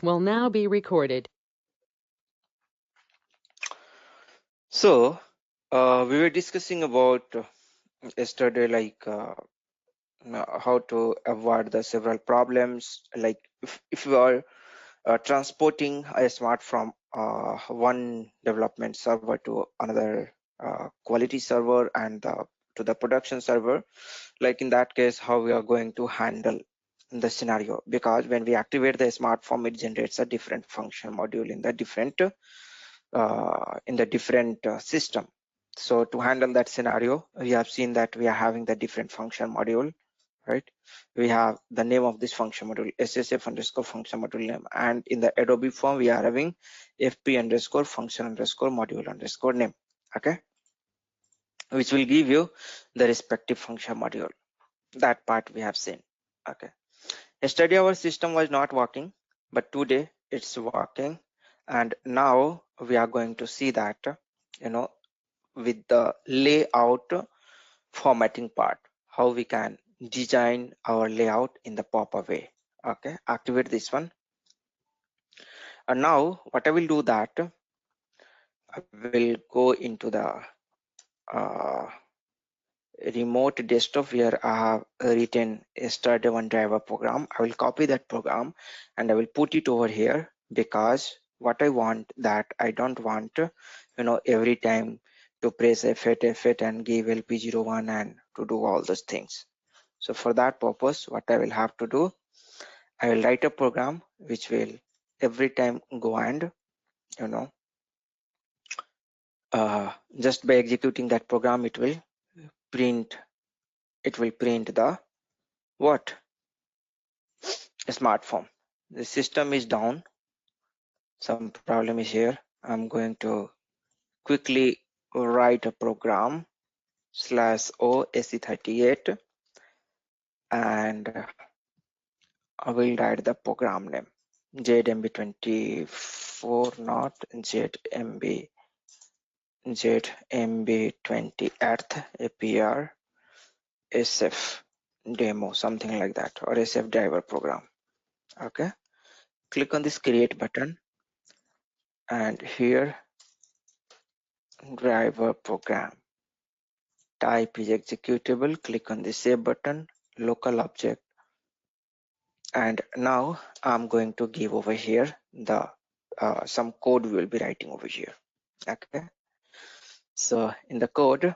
conference will now be recorded. So we were discussing about yesterday, like how to avoid the several problems, like if you are transporting a smart from one development server to another quality server and to the production server, like in that case, how we are going to handle the scenario, because when we activate the smart form, it generates a different function module in the different system. So to handle that scenario, we have seen that we are having the different function module, right? We have the name of this function module, ssf underscore function module name, and in the Adobe form we are having fp underscore function underscore module underscore name, okay, which will give you the respective function module. That part we have seen. Okay, yesterday our system was not working, but today it's working, and now we are going to see that, you know, with the layout formatting part, how we can design our layout in the proper way. Okay, activate this one, and now what I will do that I will go into the remote desktop where I have written yesterday one driver program. I will copy that program and I will put it over here, because what I want, that I don't want, you know, every time to press F8 and give LP01 and to do all those things. So for that purpose, what I will have to do, I will write a program which will every time go and, you know, just by executing that program, it will print the what? A smartphone. The system is down, some problem is here. I'm going to quickly write a program /o SE38, and I will write the program name ZMB24, not ZMB20 earth APR SF demo, something like that, or SF driver program. Okay, click on this create button, and here driver program type is executable. Click on the save button, local object, and now I'm going to give over here the some code we will be writing over here. Okay, so in the code,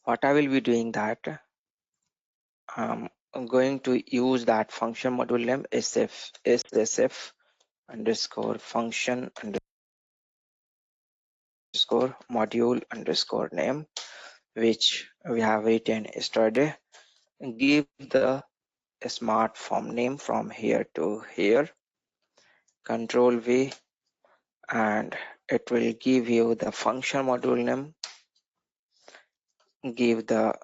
what I will be doing that, I'm going to use that function module name ssf underscore function underscore module underscore name, which we have written yesterday. Give the smart form name from here to here, control V, and it will give you the function module name. Give the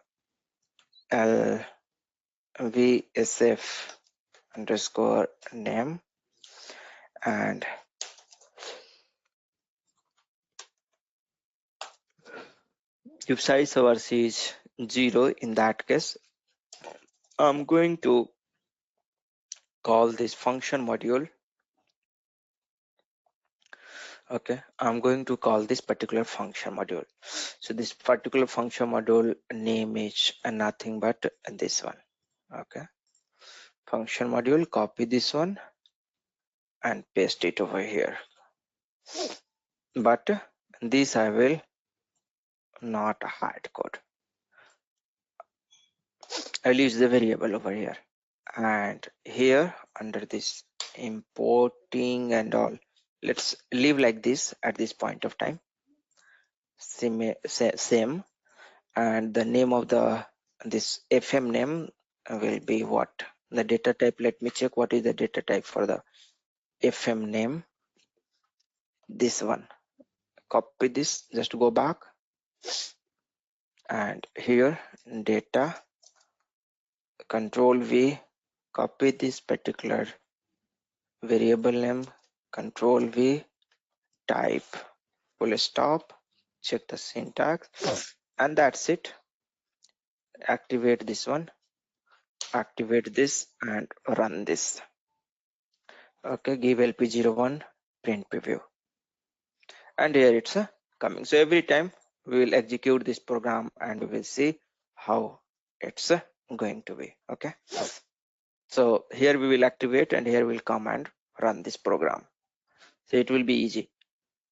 lvsf underscore name, and if size ours is 0, in that case I'm going to call this function module. Okay, I'm going to call this particular function module. So this particular function module name is nothing but this one. Okay, function module, copy this one and paste it over here, but this I will not hard code. I'll use the variable over here, and here under this importing and all, let's leave like this at this point of time. Same, and the name of this FM name will be what? The data type, let me check what is the data type for the FM name. This one, copy this, just go back, and here data, control V, copy this particular variable name, control V, type full stop, check the syntax, and that's it. Activate this one, activate this, and run this. Okay, give LP01 print preview, and here it's coming. So every time we will execute this program and we will see how it's going to be. Okay, so here we will activate and here we'll come and run this program. So it will be easy.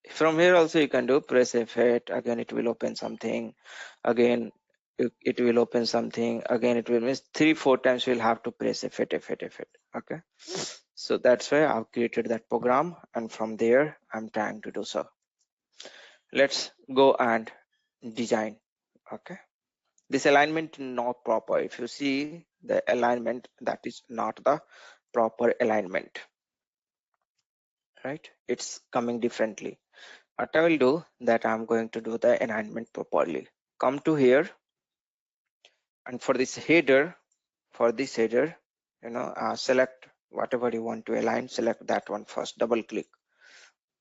From here also you can do press F8, again it will open something, again it will open something, again it will miss 3-4 times. We'll have to press F8, F8, F8. Okay, so that's why I've created that program, and from there I'm trying to do so. Let's go and design. Okay, this alignment not proper. If you see the alignment, that is not the proper alignment, right? It's coming differently. What I will do, that I'm going to do the alignment properly. Come to here, and for this header, select whatever you want to align. Select that one first, double click,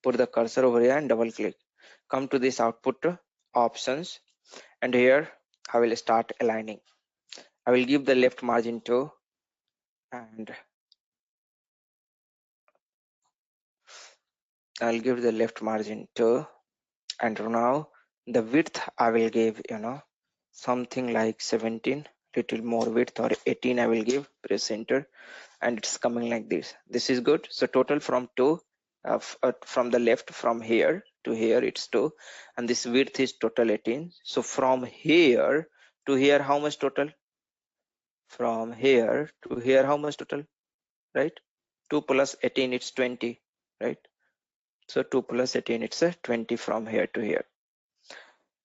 put the cursor over here and double click. Come to this output options, and here I will start aligning. I will give the left margin to, and I'll give the left margin to, and now the width I will give, something like 17, little more width, or 18 I will give. Press enter, and it's coming like this. This is good. So total from from the left, from here to here, it's 2, and this width is total 18. So from here to here, how much total? From here to here, how much total? Right, 2 plus 18, it's 20, right? So 2 plus 18, it's a 20 from here to here.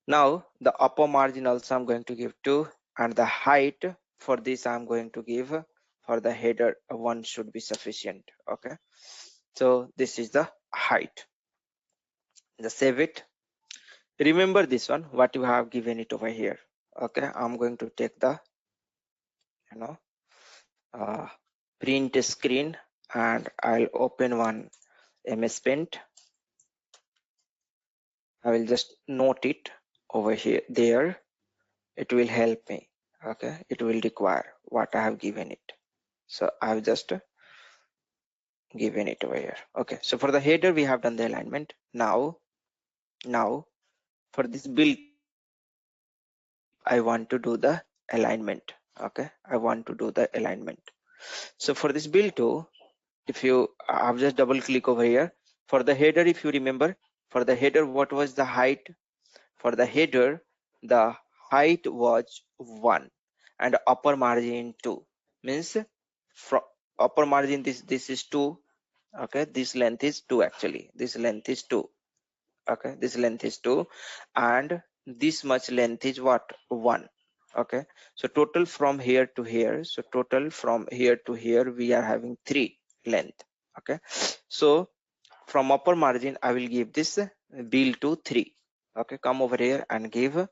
Now the upper margin also I'm going to give 2, and the height for this I'm going to give, for the header 1 should be sufficient. Okay, so this is the height. Just save it. Remember this one, what you have given it over here. Okay, I'm going to take the uh, print screen, and I'll open one MS Paint. I will just note it over here. There, it will help me. Okay, it will require what I have given it. So I've just given it over here. Okay, so for the header we have done the alignment. Now for this build type I want to do the alignment. Okay, I want to do the alignment. So for this build to, if you I've just double click over here. For the header, if you remember, for the header, what was the height? For the header, the height was 1 and upper margin 2. Means from upper margin, this is 2. Okay, this length is 2 actually. This length is 2. Okay, this length is 2, and this much length is what? 1. Okay, so total from here to here, so total from here to here we are having 3 length. Okay, so from upper margin I will give this bill to 3. Okay, come over here and give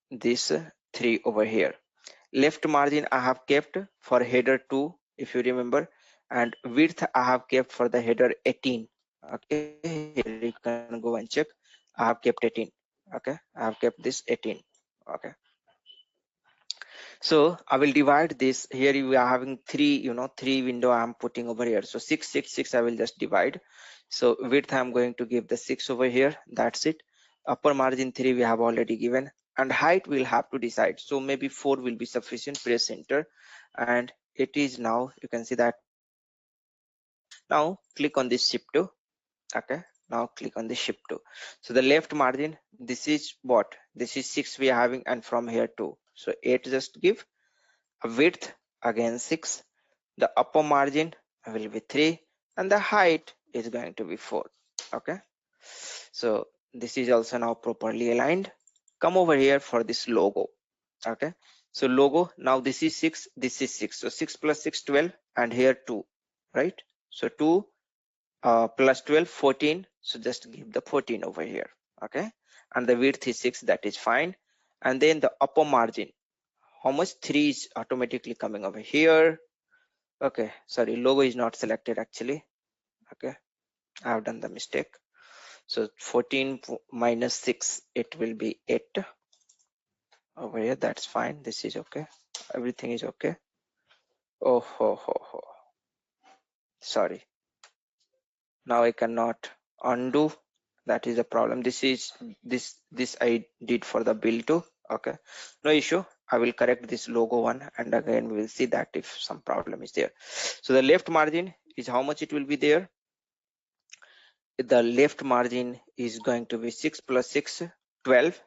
this 3 over here. Left margin I have kept for header 2, if you remember, and width I have kept for the header 18. Okay, here you can go and check. I have kept 18. Okay, I have kept this 18. Okay, so I will divide this. Here we are having 3, 3 window I'm putting over here. So 6, 6, 6 I will just divide. So width I'm going to give the 6 over here. That's it. Upper margin 3 we have already given, and height we'll have to decide. So maybe 4 will be sufficient. Press enter, and it is now, you can see that. Now click on this shift 2. Okay, now click on the shift 2. So the left margin, this is what? This is 6 we are having, and from here 2. So 8 just give. Width again 6. The upper margin will be 3, and the height is going to be 4. Okay, so this is also now properly aligned. Come over here for this logo. Okay, so logo, now this is 6, this is 6, so 6 plus 6 12, and here 2, right? So 2 plus 12 14, so just give the 14 over here. Okay, and the width is 6, that is fine. And then the upper margin, how much? 3 is automatically coming over here. Okay, sorry, logo is not selected actually. Okay, I have done the mistake. So 14 minus 6, it will be 8 over here. That's fine. This is okay. Everything is okay. Oh ho ho ho, sorry. Now I cannot undo. That is a problem. This I did for the bill too. Okay, no issue. I will correct this logo one, and again we will see that if some problem is there. So the left margin is how much it will be there. The left margin is going to be 6 plus 6, 12.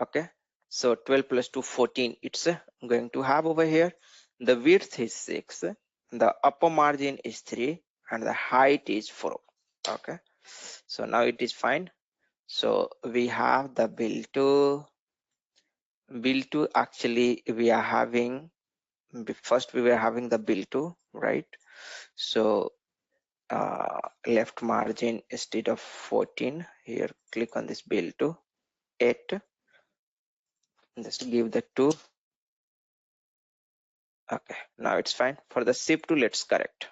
Okay, so 12 plus 2, 14. It's going to have over here. The width is 6, the upper margin is 3, and the height is 4. Okay, so now it is fine. So we have the bill to actually we are having, first we were having the bill to, right? So left margin instead of 14, here click on this bill to 8, just give the 2. Okay, now it's fine. For the ship 2, let's correct.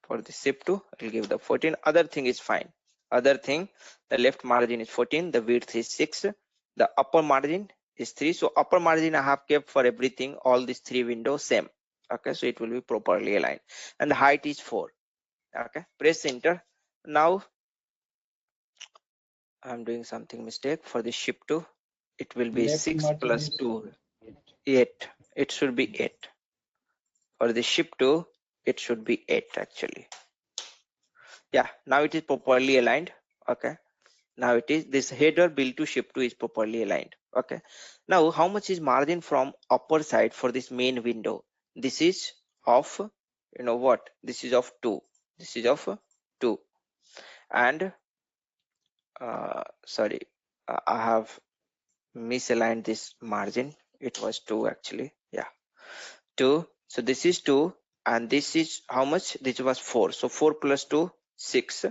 For the ship 2, I'll give the 14. Other thing is fine. Other thing, the left margin is 14, the width is 6, the upper margin is 3. So upper margin I have kept for everything, all these 3 windows same. Okay, so it will be properly aligned. And the height is 4. Okay, press enter. Now I'm doing something mistake. For the ship 2, it will be Left 6 margin plus is 2, 8. It should be 8. For the ship 2, it should be 8 actually. Yeah, now it is properly aligned. Okay, now it is this header bill to ship to is properly aligned. Okay, now how much is margin from upper side for this main window? This is of, you know what, this is of 2, this is of 2, and sorry, I have misaligned this margin. It was 2 actually. Yeah, 2. So this is 2, and this is how much? This was 4. So 4 plus 2, 6,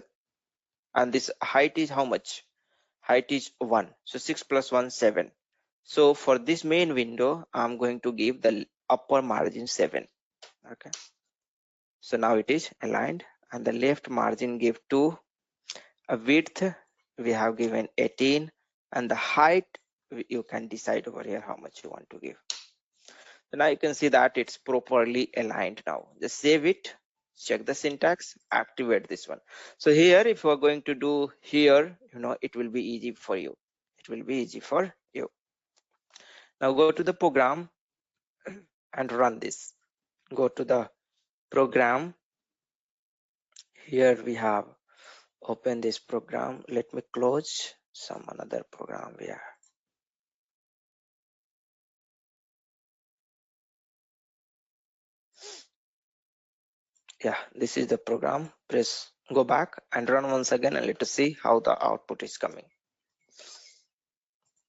and this height is how much? Height is 1. So 6 plus 1, 7. So for this main window, I'm going to give the upper margin 7. Okay, so now it is aligned, and the left margin give 2. A width we have given 18, and the height you can decide over here how much you want to give. So now you can see that it's properly aligned. Now just save it, check the syntax, activate this one. So here, if we're going to do here, it will be easy for you. It will be easy for you. Now go to the program and run this. Go to the program. Here we have open this program. Let me close some another program here. Yeah, this is the program. Press go back and run once again, and let us see how the output is coming.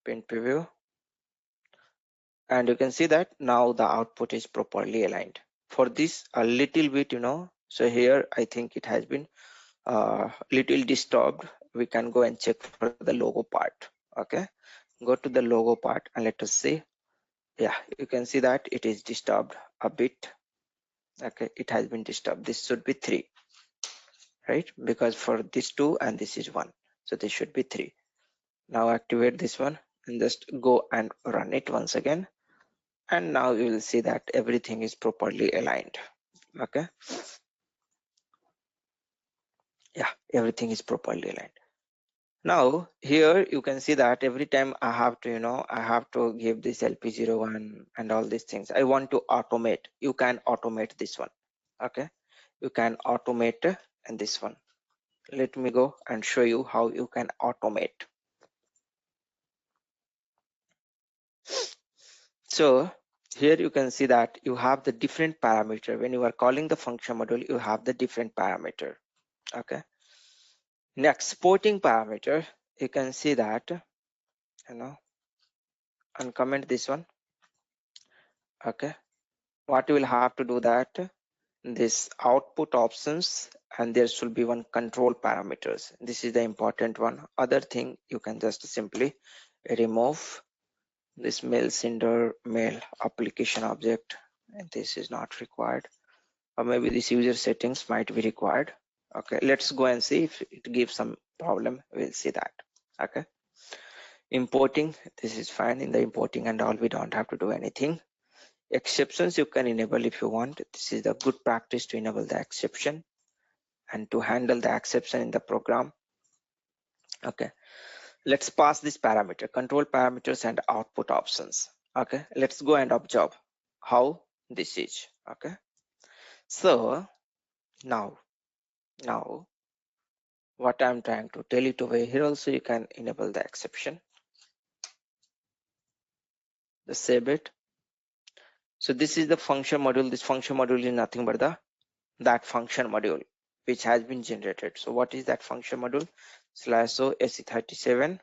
Print preview, and you can see that now the output is properly aligned. For this a little bit, so here I think it has been little disturbed. We can go and check for the logo part. Okay, go to the logo part and let us see. Yeah, you can see that it is disturbed a bit. Okay, it has been disturbed. This should be 3, right? Because for this 2 and this is 1, so this should be 3. Now activate this one and just go and run it once again, and now you will see that everything is properly aligned. Okay, yeah, everything is properly aligned. Now here you can see that every time I have to I have to give this LP01 and all these things. I want to automate. You can automate this one. Okay, you can automate and this one. Let me go and show you how you can automate. So here you can see that you have the different parameter. When you are calling the function module, you have the different parameter. Okay, next supporting parameter, you can see that uncomment this one. Okay, what you will have to do that, this output options, and there should be one control parameters. This is the important one. Other thing you can just simply remove this mail sender mail application object, and this is not required, or maybe this user settings might be required. Okay, let's go and see if it gives some problem. We'll see that. Okay, importing, this is fine. In the importing and all, we don't have to do anything. Exceptions you can enable if you want. This is the good practice to enable the exception. and to handle the exception in the program, okay, let's pass this parameter, control parameters and output options. Okay, let's go and observe how this is. Okay, so now what I'm trying to tell it over here, also you can enable the exception, the save it. So this is the function module. This function module is nothing but that function module which has been generated. So what is that function module? /o SE37,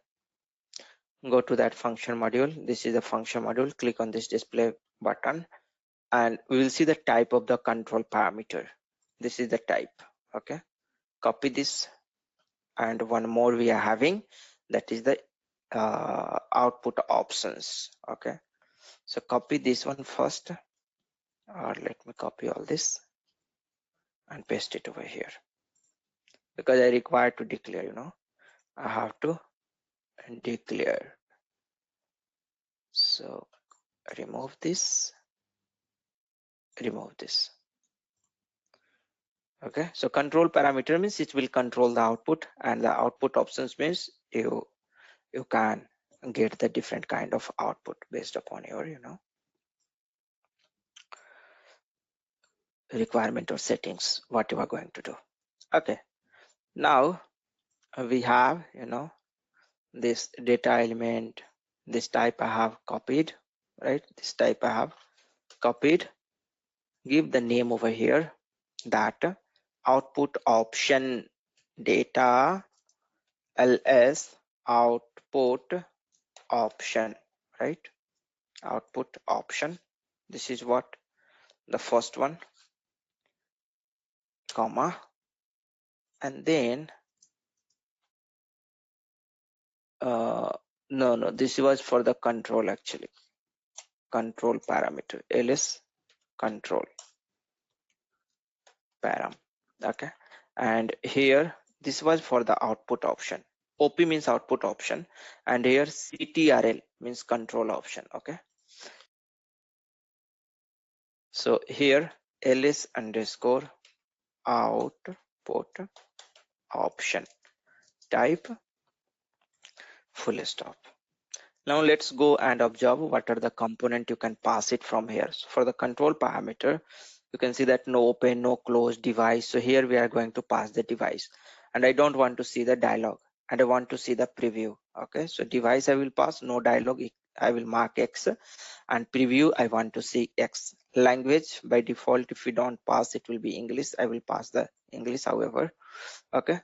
go to that function module. This is the function module. Click on this display button and we will see the type of the control parameter. This is the type. Okay, copy this, and one more we are having, that is the output options. Okay, so copy this one first, or let me copy all this and paste it over here, because I require to declare, I have to declare. So remove this. Okay, so control parameter means it will control the output, and the output options means you can get the different kind of output based upon your requirement or settings, what you are going to do. Okay, now we have this data element, this type I have copied, right? This type I have copied. Give the name over here, that output option data ls output option, right? Output option, this is what the first one, comma, and then no, this was for the control, actually, control parameter, ls control param. Okay, and here this was for the output option. OP means output option, and here CTRL means control option. Okay, so here ls underscore output option type full stop. Now let's go and observe what are the component you can pass it from here. So for the control parameter, you can see that no open, no close device. So here we are going to pass the device, and I don't want to see the dialog, and I want to see the preview. Okay, so device I will pass, no dialog I will mark X, and preview I want to see X. Language by default, if you don't pass, it will be English. I will pass the English, however. Okay,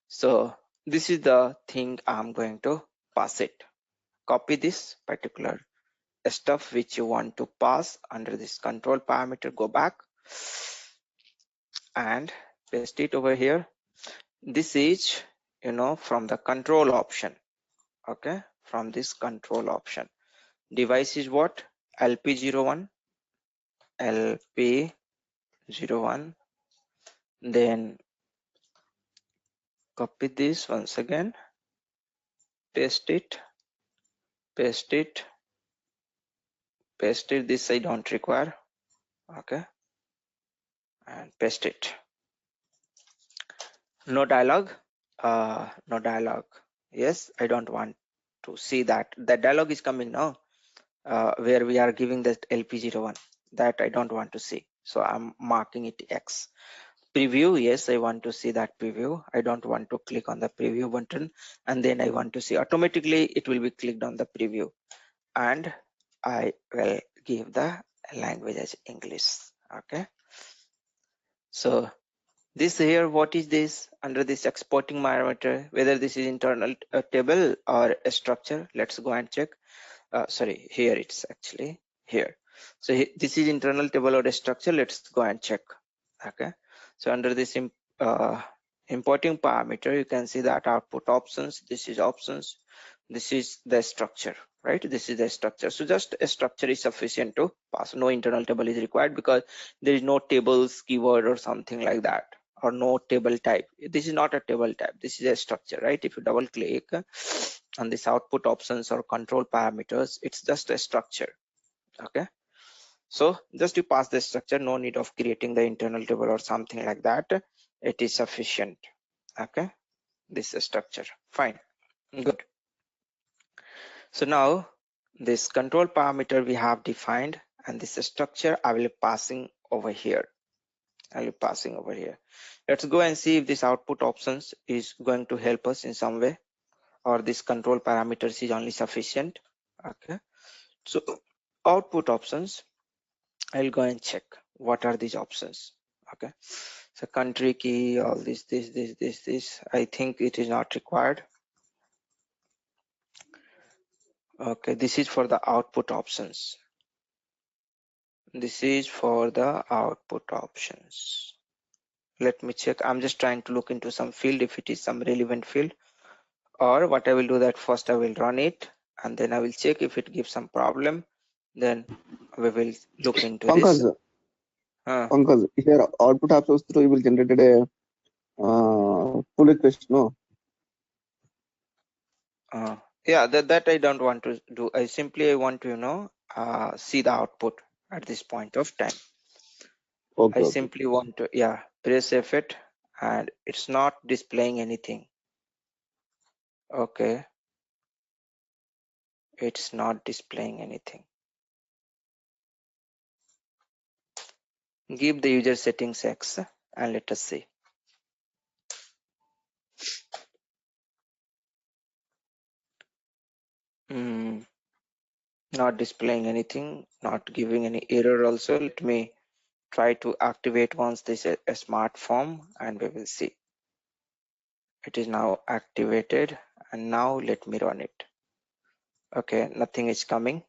so this is the thing I'm going to pass it. Copy this particular stuff which you want to pass under this control parameter, go back and paste it over here. This is from the control option. Okay, from this control option, device is what? LP01, LP01. Then copy this once again, paste it, this I don't require. Okay, and paste it. No dialog, no dialog. Yes, I don't want to see that. The dialog is coming now, where we are giving that LP01, that I don't want to see. So I'm marking it X. Preview, yes, I want to see that preview. I don't want to click on the preview button, and then I want to see automatically it will be clicked on the preview, and I will give the language as English. Okay, so this here, what is this under this exporting parameter, whether this is internal table or a structure? Let's go and check. Sorry, here it's actually here. So this is internal table or a structure. Let's go and check. Okay, so under this importing parameter, you can see that output options, this is options, this is the structure, right? This is the structure. So just a structure is sufficient to pass. No internal table is required, because there is no tables keyword or something like that, or no table type. This is not a table type, this is a structure, right? If you double click on this output options or control parameters, it's just a structure. Okay, so just to pass the structure, no need of creating the internal table or something like that. it is sufficient. Okay, this structure, fine, good. So now this control parameter we have defined, and this structure I will be passing over here. Let's go and see if this output options is going to help us in some way, or this control parameters is only sufficient. Okay, so output options, I'll go and check what are these options. Okay, so country key, all this, I think it is not required. Okay, this is for the output options. This is for the output options. Let me check. I'm just trying to look into some field if it is some relevant field, or what I will do that first I will run it and then I will check if it gives some problem. Then we will look into this. Pankaj, here output options through will generate a pull request, no? Yeah, that I don't want to do. I simply want to see the output at this point of time. Okay, I simply want to press F8 and it's not displaying anything. Okay, it's not displaying anything. Give the user settings X and let us see. Not displaying anything, not giving any error also. Let me try to activate once this is a smart form and we will see. It is now activated and now let me run it. Okay, nothing is coming.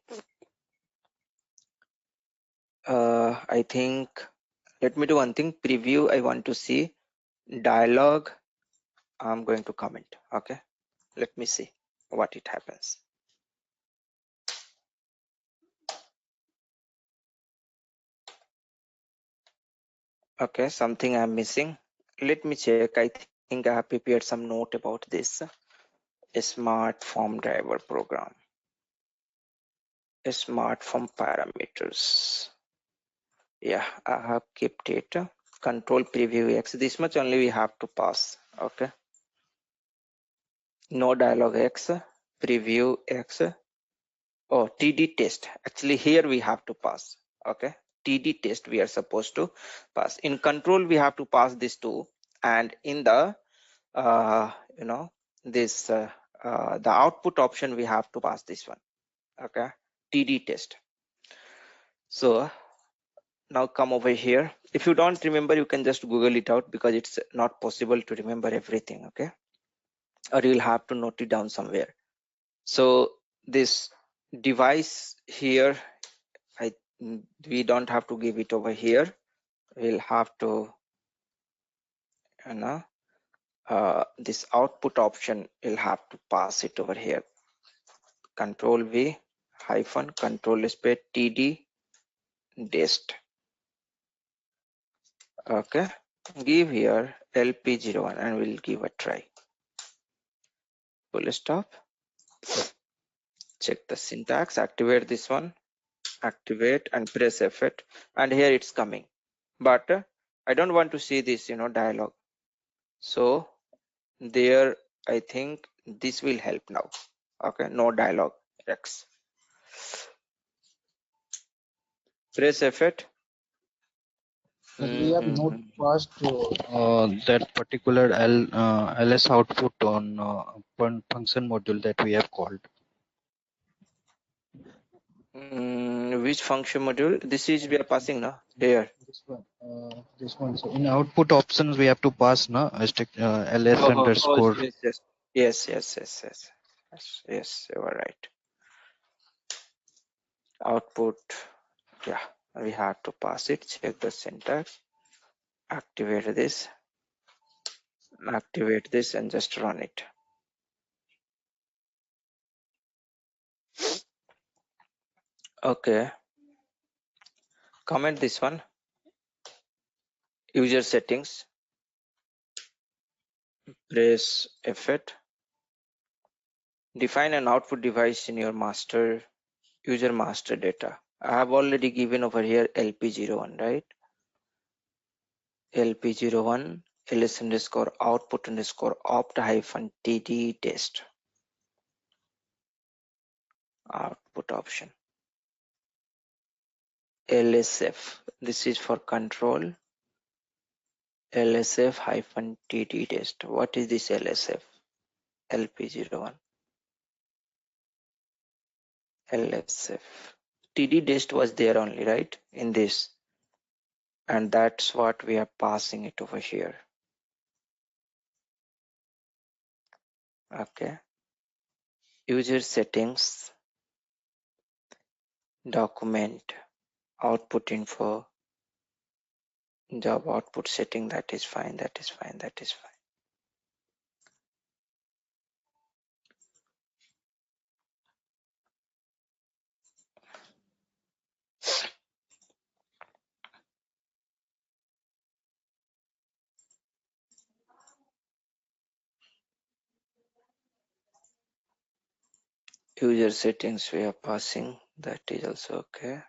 I think let me do one thing. Preview, I want to see dialog. I'm going to comment. Okay, let me see what it happens. Okay, something I'm missing. Let me check. I think I have prepared some note about this. A smart form driver program. A smart form parameters. Yeah, I have kept it. Control preview X. This much only we have to pass. Okay. No dialog X. Preview X. Oh, TD test. Actually, here we have to pass. Okay. TD test we are supposed to pass. In control we have to pass this too, and in the the output option we have to pass this one. Okay, TD test. So now come over here. If you don't remember, you can just Google it out because it's not possible to remember everything. Okay, or you'll have to note it down somewhere. So this device here, we don't have to give it over here. We'll have to this output option, you'll have to pass it over here. Control V hyphen control space TD dest. Okay, give here LP01 and we'll give a try. Full stop. Check the syntax, activate this one, activate and press F8, and here it's coming. But I don't want to see this dialog. So there I think this will help now. Okay, no dialog X. Press F8. But we have not passed that particular ls output on function module that we have called. Which function module? This is we are passing now here. This one. So in output options we have to pass na ls underscore. Yes. You are right. Output. Yeah, we have to pass it. Check the syntax. Activate this, and just run it. Okay, comment this one. User settings, press F8. Define an output device in your user master data. I have already given over here LP01, right? LP01 ls underscore output underscore opt hyphen td test output option lsf. This is for control. lsf hyphen td test. What is this lsf? lp01 lsf td test was there only, right, in this, and that's what we are passing it over here. Okay, user settings, document, output info, job output setting. That is fine, that is fine, that is fine. User settings we are passing, that is also okay.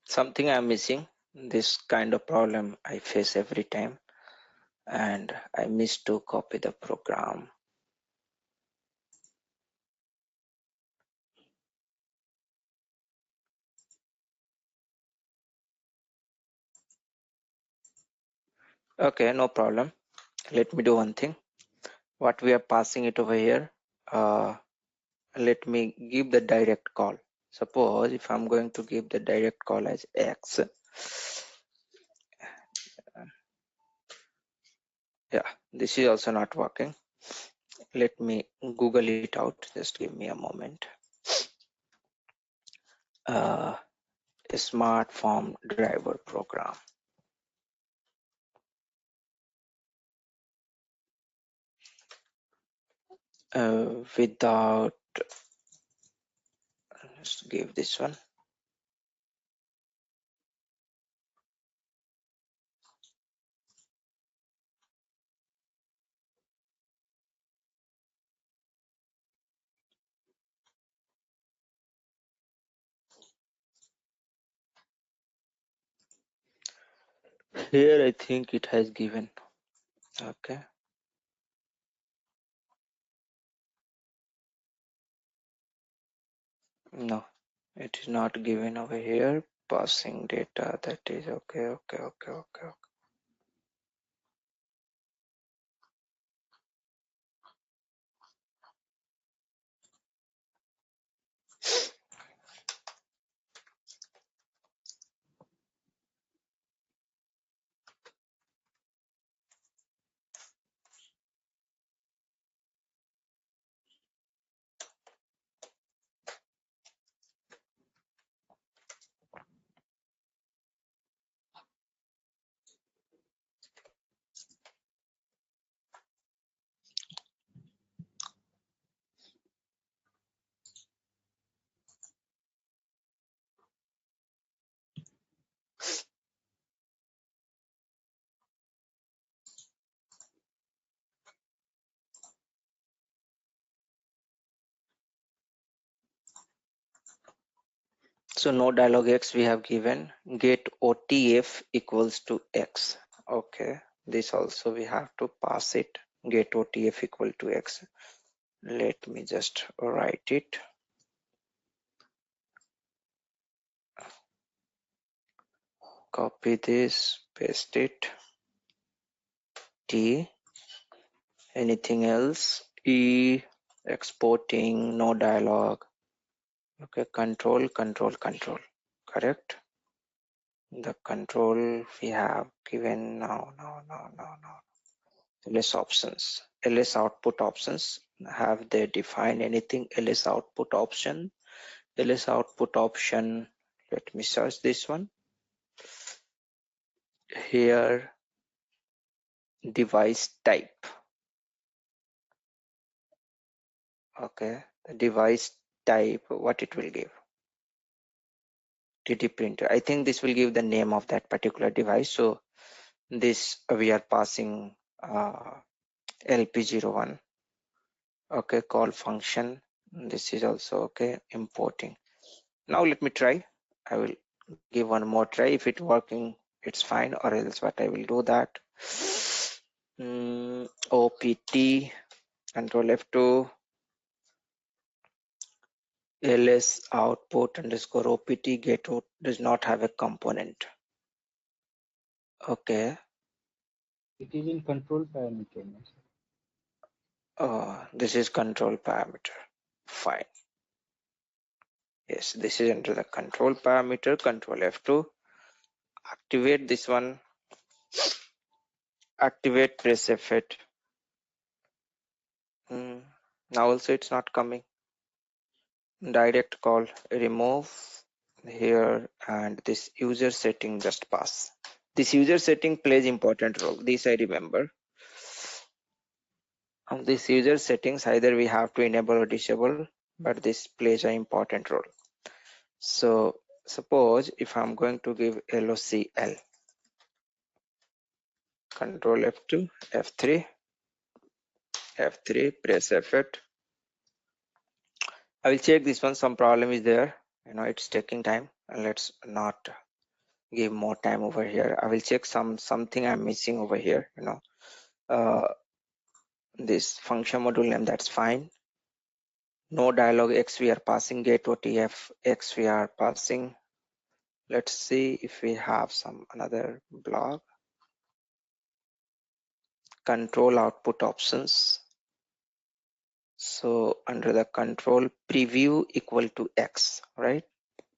Something I'm missing. This kind of problem I face every time, and I miss to copy the program. Okay, no problem. Let me do one thing. What we are passing it over here, let me give the direct call. Suppose if I'm going to give the direct call as X, yeah, this is also not working. Let me Google it out. Just give me a moment. Smart form driver program. Without, let's give this one. Here I think it has given. Okay. No, it is not given over here. Passing data, that is okay. So no dialog X we have given. Get OTF equals to X. Okay. This also we have to pass it. Get OTF equal to X. Let me just write it. Copy this, paste it. T. Anything else? E. Exporting, no dialog. Okay, control. Correct. The control we have given now. ls options, ls output options. Have they defined anything? ls output option, ls output option. Let me search this one. Here, device type. Okay, the device type, what it will give? TD printer. I think this will give the name of that particular device. So this we are passing LP01. Okay, call function. This is also okay, importing. Now let me try. I will give one more try. If it's working, it's fine, or else what I will do that. OPT, control F2, ls output underscore OPT get out does not have a component. Okay. It is in control parameter. This is control parameter. Fine. Yes, this is under the control parameter. Control F2. Activate this one. Activate press F8. Now also it's not coming. Direct call, remove here, and this user setting just pass. This user setting plays important role. This I remember. On this user settings, either we have to enable or disable, but this plays an important role. So suppose if I'm going to give LOCL, control F2, F3, F3, press F8. I will check this one, some problem is there. It's taking time, and let's not give more time over here. I will check something I'm missing over here. This function module name, that's fine. No dialog X we are passing, get OTF X we are passing. Let's see if we have some another block. Control output options. So under the control, preview equal to X, right?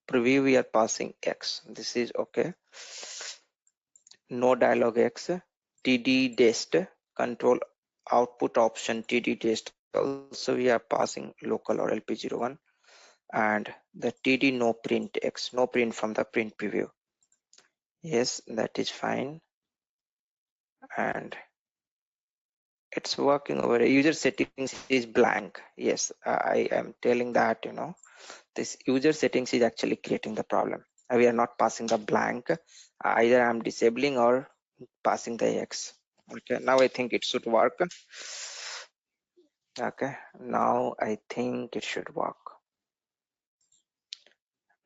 Preview we are passing X. This is okay. No dialog X, TD dest, control output option TD dest. Also we are passing local or LP01, and the TD no print X, no print from the print preview. Yes, that is fine. And it's working over here. User settings is blank. Yes, I am telling that, this user settings is actually creating the problem. We are not passing the blank. Either I'm disabling or passing the X. Okay, now I think it should work. Okay, now I think it should work.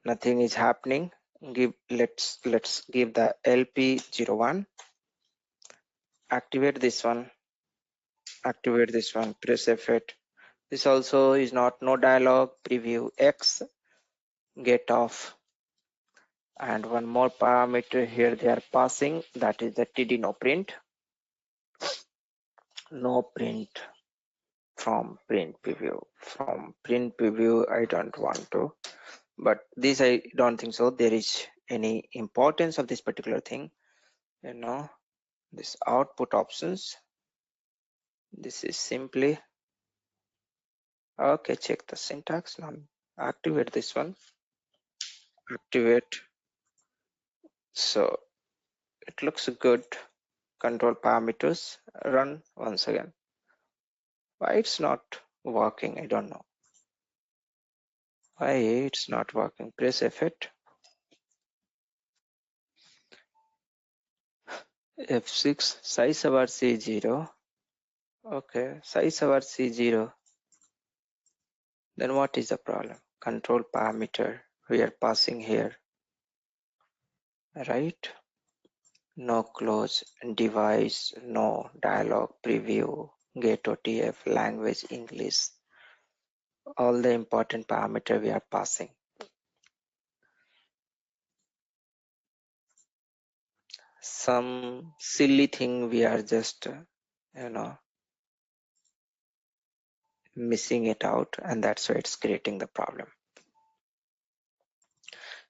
Nothing is happening. Let's give the LP01. Activate this one. Activate this one. Press F8. This also is not no dialog. Preview X. Get off. And one more parameter here they are passing, that is the TD no print. No print from print preview. From print preview I don't want to, but this I don't think so there is any importance of this particular thing. This output options, this is simply okay. Check the syntax. Now activate this one. Activate. So it looks good. Control parameters, run once again. Why it's not working? I don't know why it's not working. Press F8. F6 size over C0. Okay, size over C0. Then what is the problem? Control parameter we are passing here, right? No close, device, no dialog, preview, get OTF, language English. All the important parameter we are passing. Some silly thing we are just missing it out, and that's why it's creating the problem.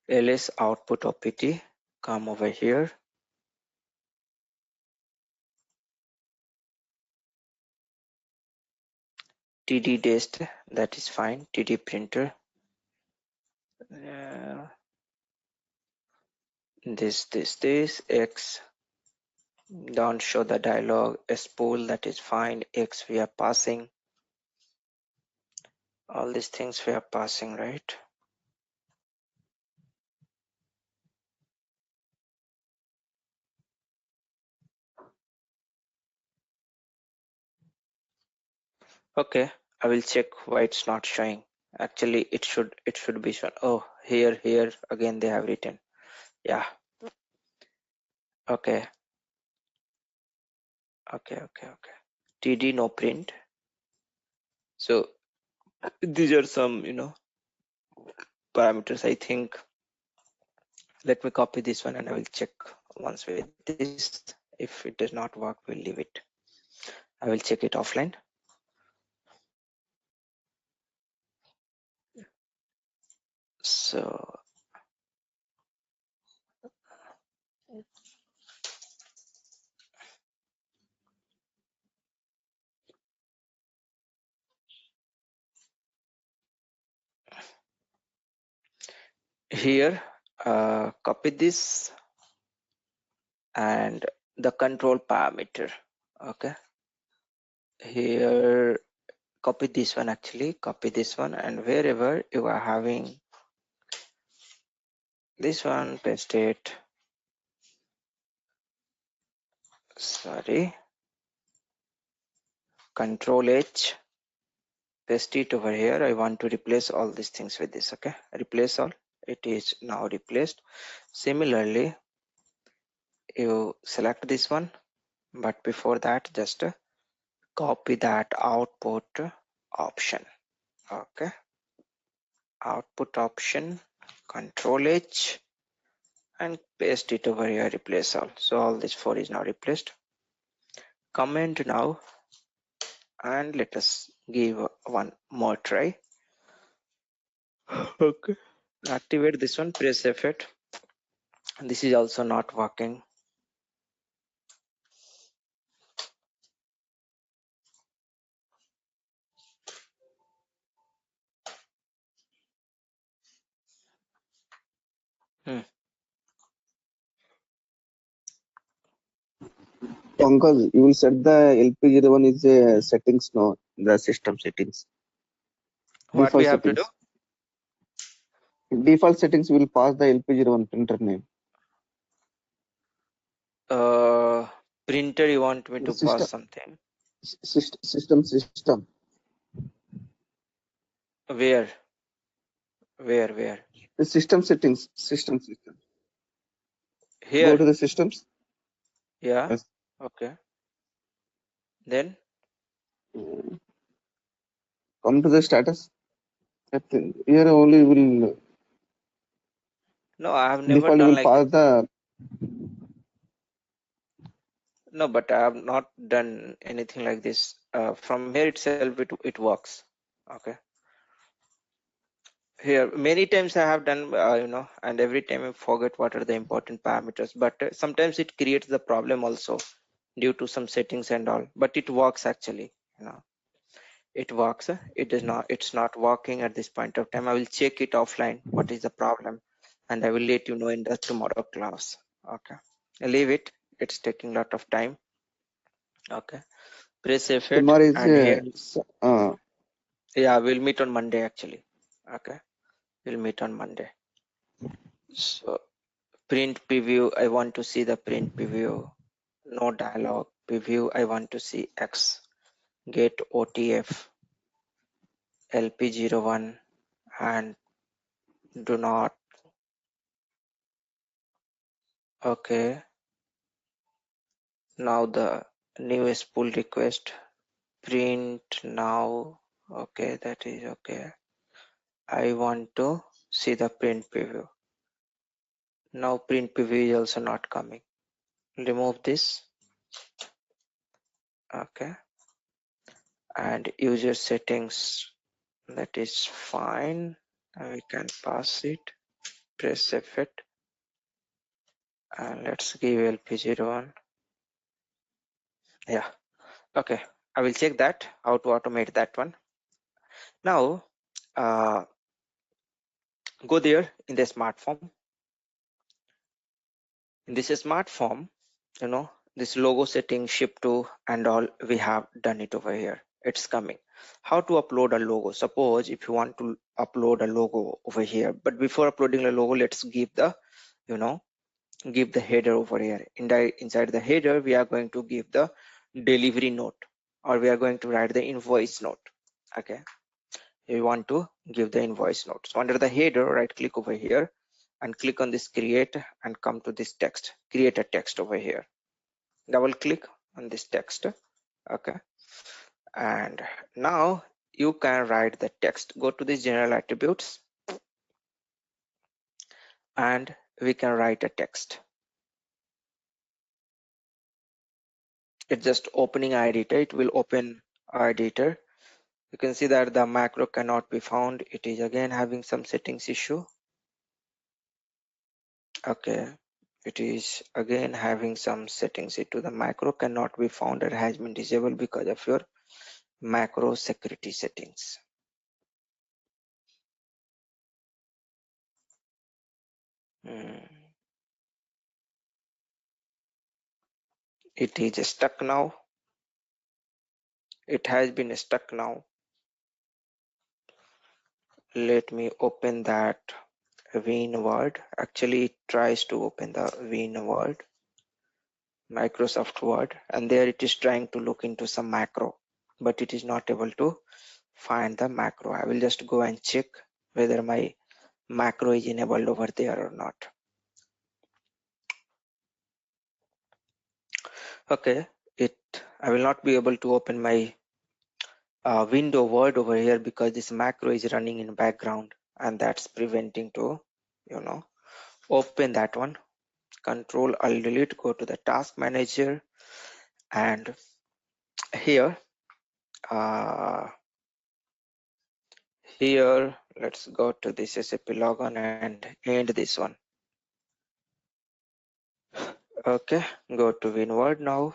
ls output OPT, come over here. TD dest, that is fine. TD printer. This X, don't show the dialog. Spool, that is fine. X we are passing. All these things we are passing, right? Okay, I will check why it's not showing. Actually, it should be shown. Oh, here again they have written. Yeah. Okay. TD no print. So these are some, parameters. I think. Let me copy this one and I will check once with this. If it does not work, we'll leave it. I will check it offline. So here, copy this and the control parameter. Okay. Here, copy this one actually, copy this one, and wherever you are having this one, paste it. Sorry. Control H, paste it over here. I want to replace all these things with this. Okay, replace all. It is now replaced. Similarly, you select this one, but before that, just copy that output option. Okay, output option, Control H, and paste it over here. Replace all. So all this 4 is now replaced. Comment now, and let us give one more try. Okay, activate this one. Press F8. This is also not working. Pankaj, you will set the LP01 is a settings now, the system settings. What Default we have settings. to do? Default settings will pass the LP01 printer name. Printer, you want me to System, pass something? System. Where? The system settings. System. Here. Go to the systems. Yeah. Yes. Okay. Then Come to the status. Here only will. no, I have never Default done will like pass this. the. No, but I have not done anything like this. From here itself, it works. Okay. Here many times I have done, and every time I forget what are the important parameters. But sometimes it creates the problem also due to some settings and all. But it works actually. It works. It's not working at this point of time. I will check it offline. What is the problem? And I will let you know in the tomorrow class. Okay. Leave it. It's taking a lot of time. Okay. Press F8 Tomorrow is. and here. Yeah, we'll meet on Monday actually. Okay. We'll meet on Monday. So print preview. I want to see the print preview. No dialog. Preview. I want to see X. Get OTF. LP01 and do not. Okay. Now the newest pull request. Print now. Okay, that is okay. I want to see the print preview. Now print preview is also not coming. Remove this. Okay. And user settings, that is fine. And we can pass it. Press F8. And let's give LP01. Yeah. Okay. I will check that, how to automate that one. Now, go there in the smart form. In this smart form, this logo setting, ship to and all, we have done it over here. It's coming. How to upload a logo? Suppose if you want to upload a logo over here, but before uploading the logo, let's give the, give the header over here. Inside the header, we are going to give the delivery note. or we are going to write the invoice note. Okay, we want to give the invoice note. So under the header, right click over here and click on this create and come to this text, create a text over here. Double click on this text. Okay, and now you can write the text. Go to the general attributes and we can write a text. It's just opening editor. It will open editor. You can see that the macro cannot be found. It is again having some settings issue. Okay, it is again having some settings issue. The macro cannot be found or has been disabled because of your macro security settings. It is stuck now. It has been stuck now. Let me open that Win Word. Actually, it tries to open the Win Word, Microsoft Word, and there it is trying to look into some macro, but it is not able to find the macro. I will just go and check whether my macro is enabled over there or not. Okay, I will not be able to open my window Word over here because this macro is running in background, and that's preventing to, open that one. Control Alt Delete, go to the task manager, and here let's go to this SAP logon and end this one. Okay, go to WinWord now.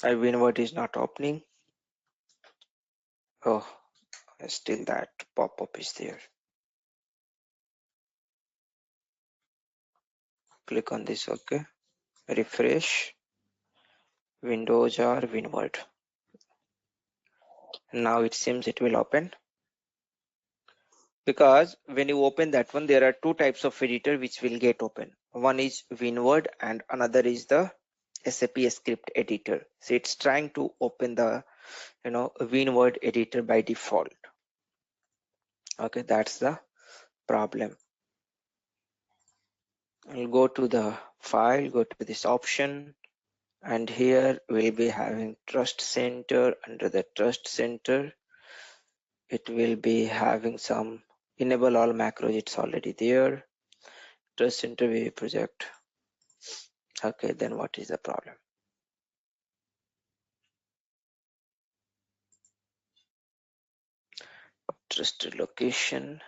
WinWord is not opening. Oh, still that pop-up is there. Click on this. Okay, refresh. Windows or WinWord. Now it seems it will open, because when you open that one, there are two types of editor which will get open. One is WinWord and another is the SAP script editor. So it's trying to open the WinWord editor by default. Okay, that's the problem. I'll go to the file, go to this option, and here we'll be having Trust Center. Under the Trust Center, it will be having some enable all macros. It's already there. Trust Center VB project. Okay, then what is the problem? Trusted location.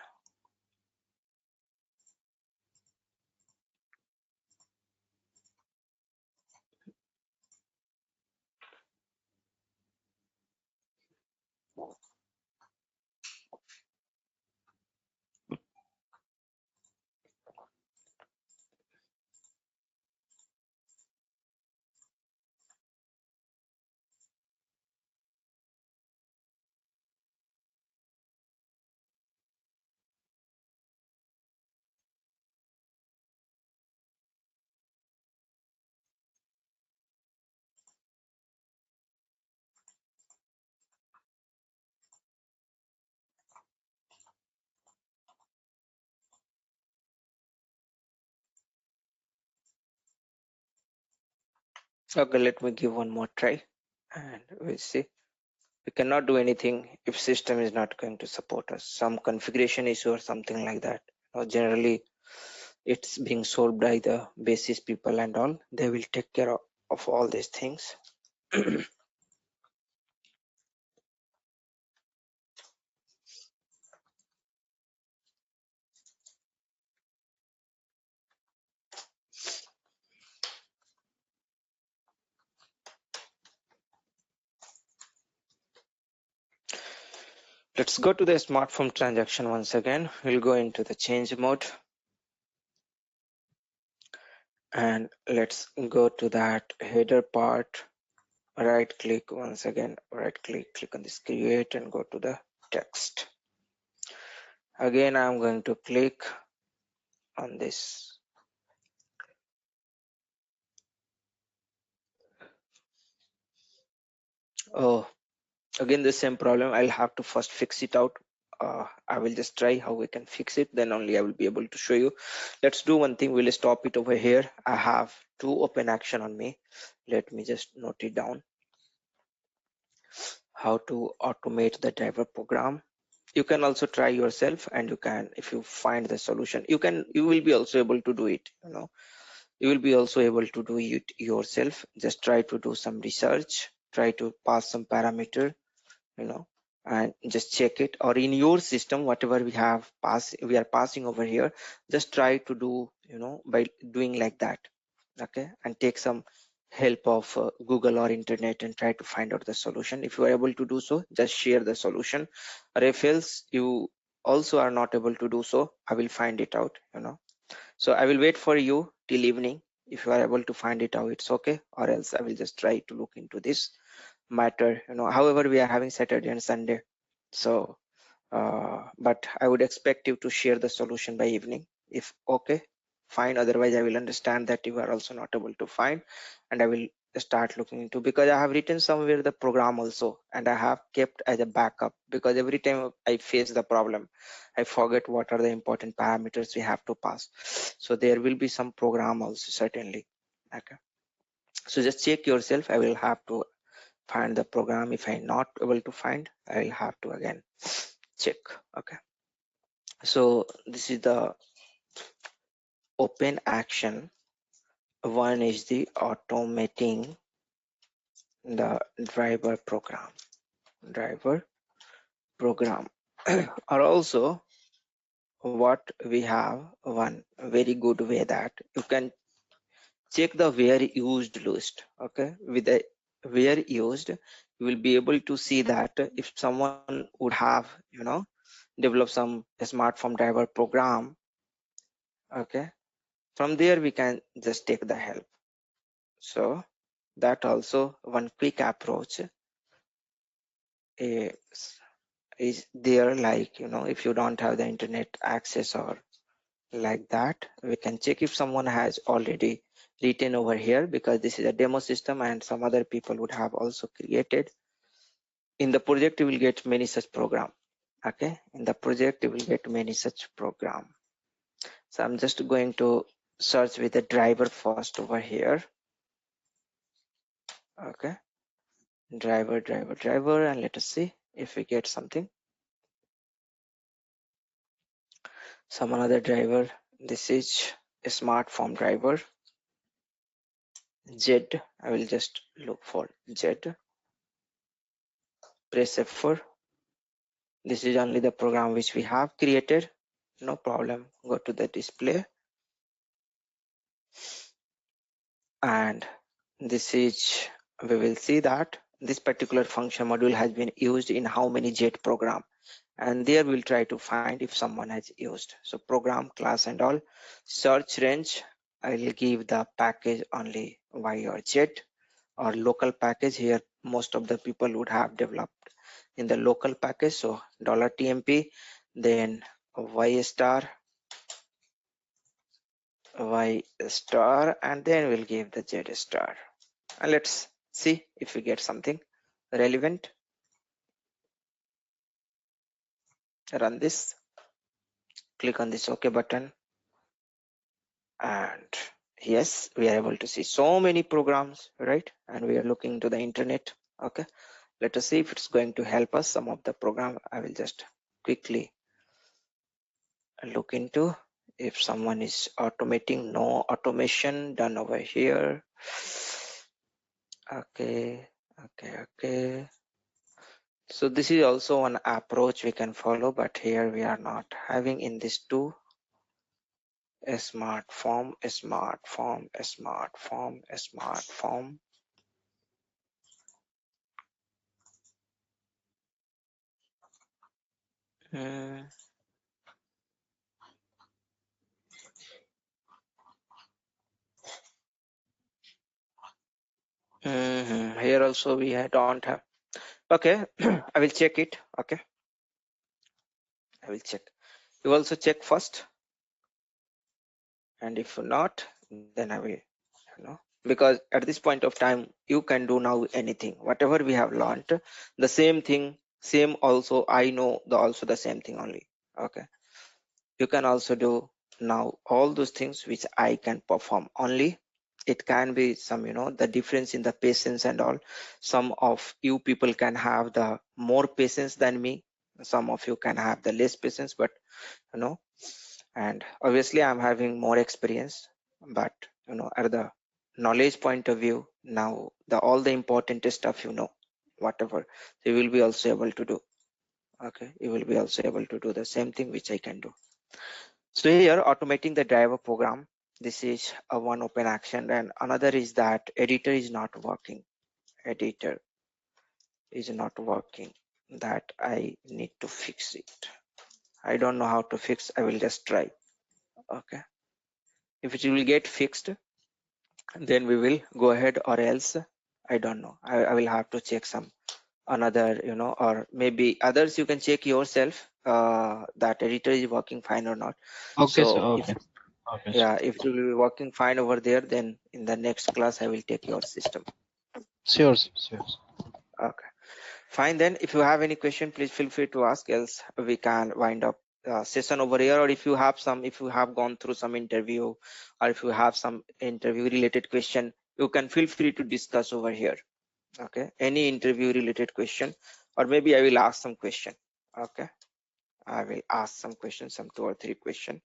Okay, let me give one more try and we'll see. We cannot do anything if system is not going to support us. Some configuration issue or something like that. Generally, it's being solved by the basis people and all. They will take care of all these things. Let's go to the smartphone transaction once again. We'll go into the change mode. And let's go to that header part right click once again, right click on this create and go to the text. Again, I'm going to click on this. Oh, again the same problem. I'll have to first fix it out. I will just try how we can fix it, then only I will be able to show you. Let's do one thing. We'll stop it over here. I have two open action on me. Let me just note it down. How to automate the driver program. You can also try yourself, and you can, if you find the solution, you will be also able to do it. You will be also able to do it yourself. Just try to do some research, try to pass some parameter, and just check it. Or in your system, whatever we are passing over here, just try to do, by doing like that. Okay, and take some help of Google or internet and try to find out the solution. If you are able to do so, just share the solution. Or if else you also are not able to do so, I will find it out. So I will wait for you till evening. If you are able to find it out, it's okay. Or else I will just try to look into this matter. However, we are having Saturday and Sunday, so but I would expect you to share the solution by evening. If okay, fine. Otherwise, I will understand that you are also not able to find, and I will start looking into, because I have written somewhere the program also, and I have kept as a backup, because every time I face the problem, I forget what are the important parameters we have to pass. So there will be some program also, certainly. Okay, so just check yourself. I will have to find the program. If I'm not able to find, I will have to again check. Okay, so this is the open action. One is the automating the driver program or also what we have one very good way that you can check the where used list. Okay, with the where used, you will be able to see that if someone would have develop some smartphone driver program. Okay, from there we can just take the help. So that also one quick approach is there, like if you don't have the internet access or like that, we can check if someone has already written over here, because this is a demo system and some other people would have also created. In the project you will get many such program. Okay, in the project you will get many such program. So I'm just going to search with the driver first over here. Okay, driver, and let us see if we get something, some another driver. This is a smartphone driver Z. I will just look for Z, press F4. This is only the program which we have created. No problem, go to the display, and this is, we will see that this particular function module has been used in how many jet program, and there we'll try to find if someone has used. So program, class and all. Search range, I will give the package only Y or Z, or local package. Here most of the people would have developed in the local package, so $tmp, then Y star, and then we'll give the Z star, and let's see if we get something relevant. Run this, click on this OK button, and yes, we are able to see so many programs, right? And we are looking into the internet. Okay, let us see if it's going to help us. Some of the program I will just quickly look into. If someone is automating, no automation done over here. Okay, so this is also one approach we can follow, but here we are not having in this two. A smartphone. Here also we don't have. Okay, I will check it. Okay, I will check. You also check first, and if not, then I will, because at this point of time you can do now anything, whatever we have learned, the same thing, same also I know also the same thing only. Okay, you can also do now all those things which I can perform only. It can be some, the difference in the patience and all. Some of you people can have the more patience than me, some of you can have the less patience, but and obviously I'm having more experience, but at the knowledge point of view, now all the important stuff, whatever, you will be also able to do. Okay, you will be also able to do the same thing which I can do. So here, automating the driver program, this is a one open action, and another is that editor is not working. Editor is not working, that I need to fix it. I don't know how to fix. I will just try. Okay, if it will get fixed, then we will go ahead, or else I don't know. I will have to check some another, or maybe others, you can check yourself that editor is working fine or not. Okay, sir. So if Okay. Okay, sir. if it will be working fine over there, then in the next class I will take your system. Sure, sir. Sure, sir. Okay, fine. Then if you have any question, please feel free to ask, else we can wind up session over here. Or if you have gone through some interview, or if you have some interview related question, you can feel free to discuss over here. Okay, any interview related question, or maybe I will ask some question. Okay, I will ask some questions, some 2 or 3 questions.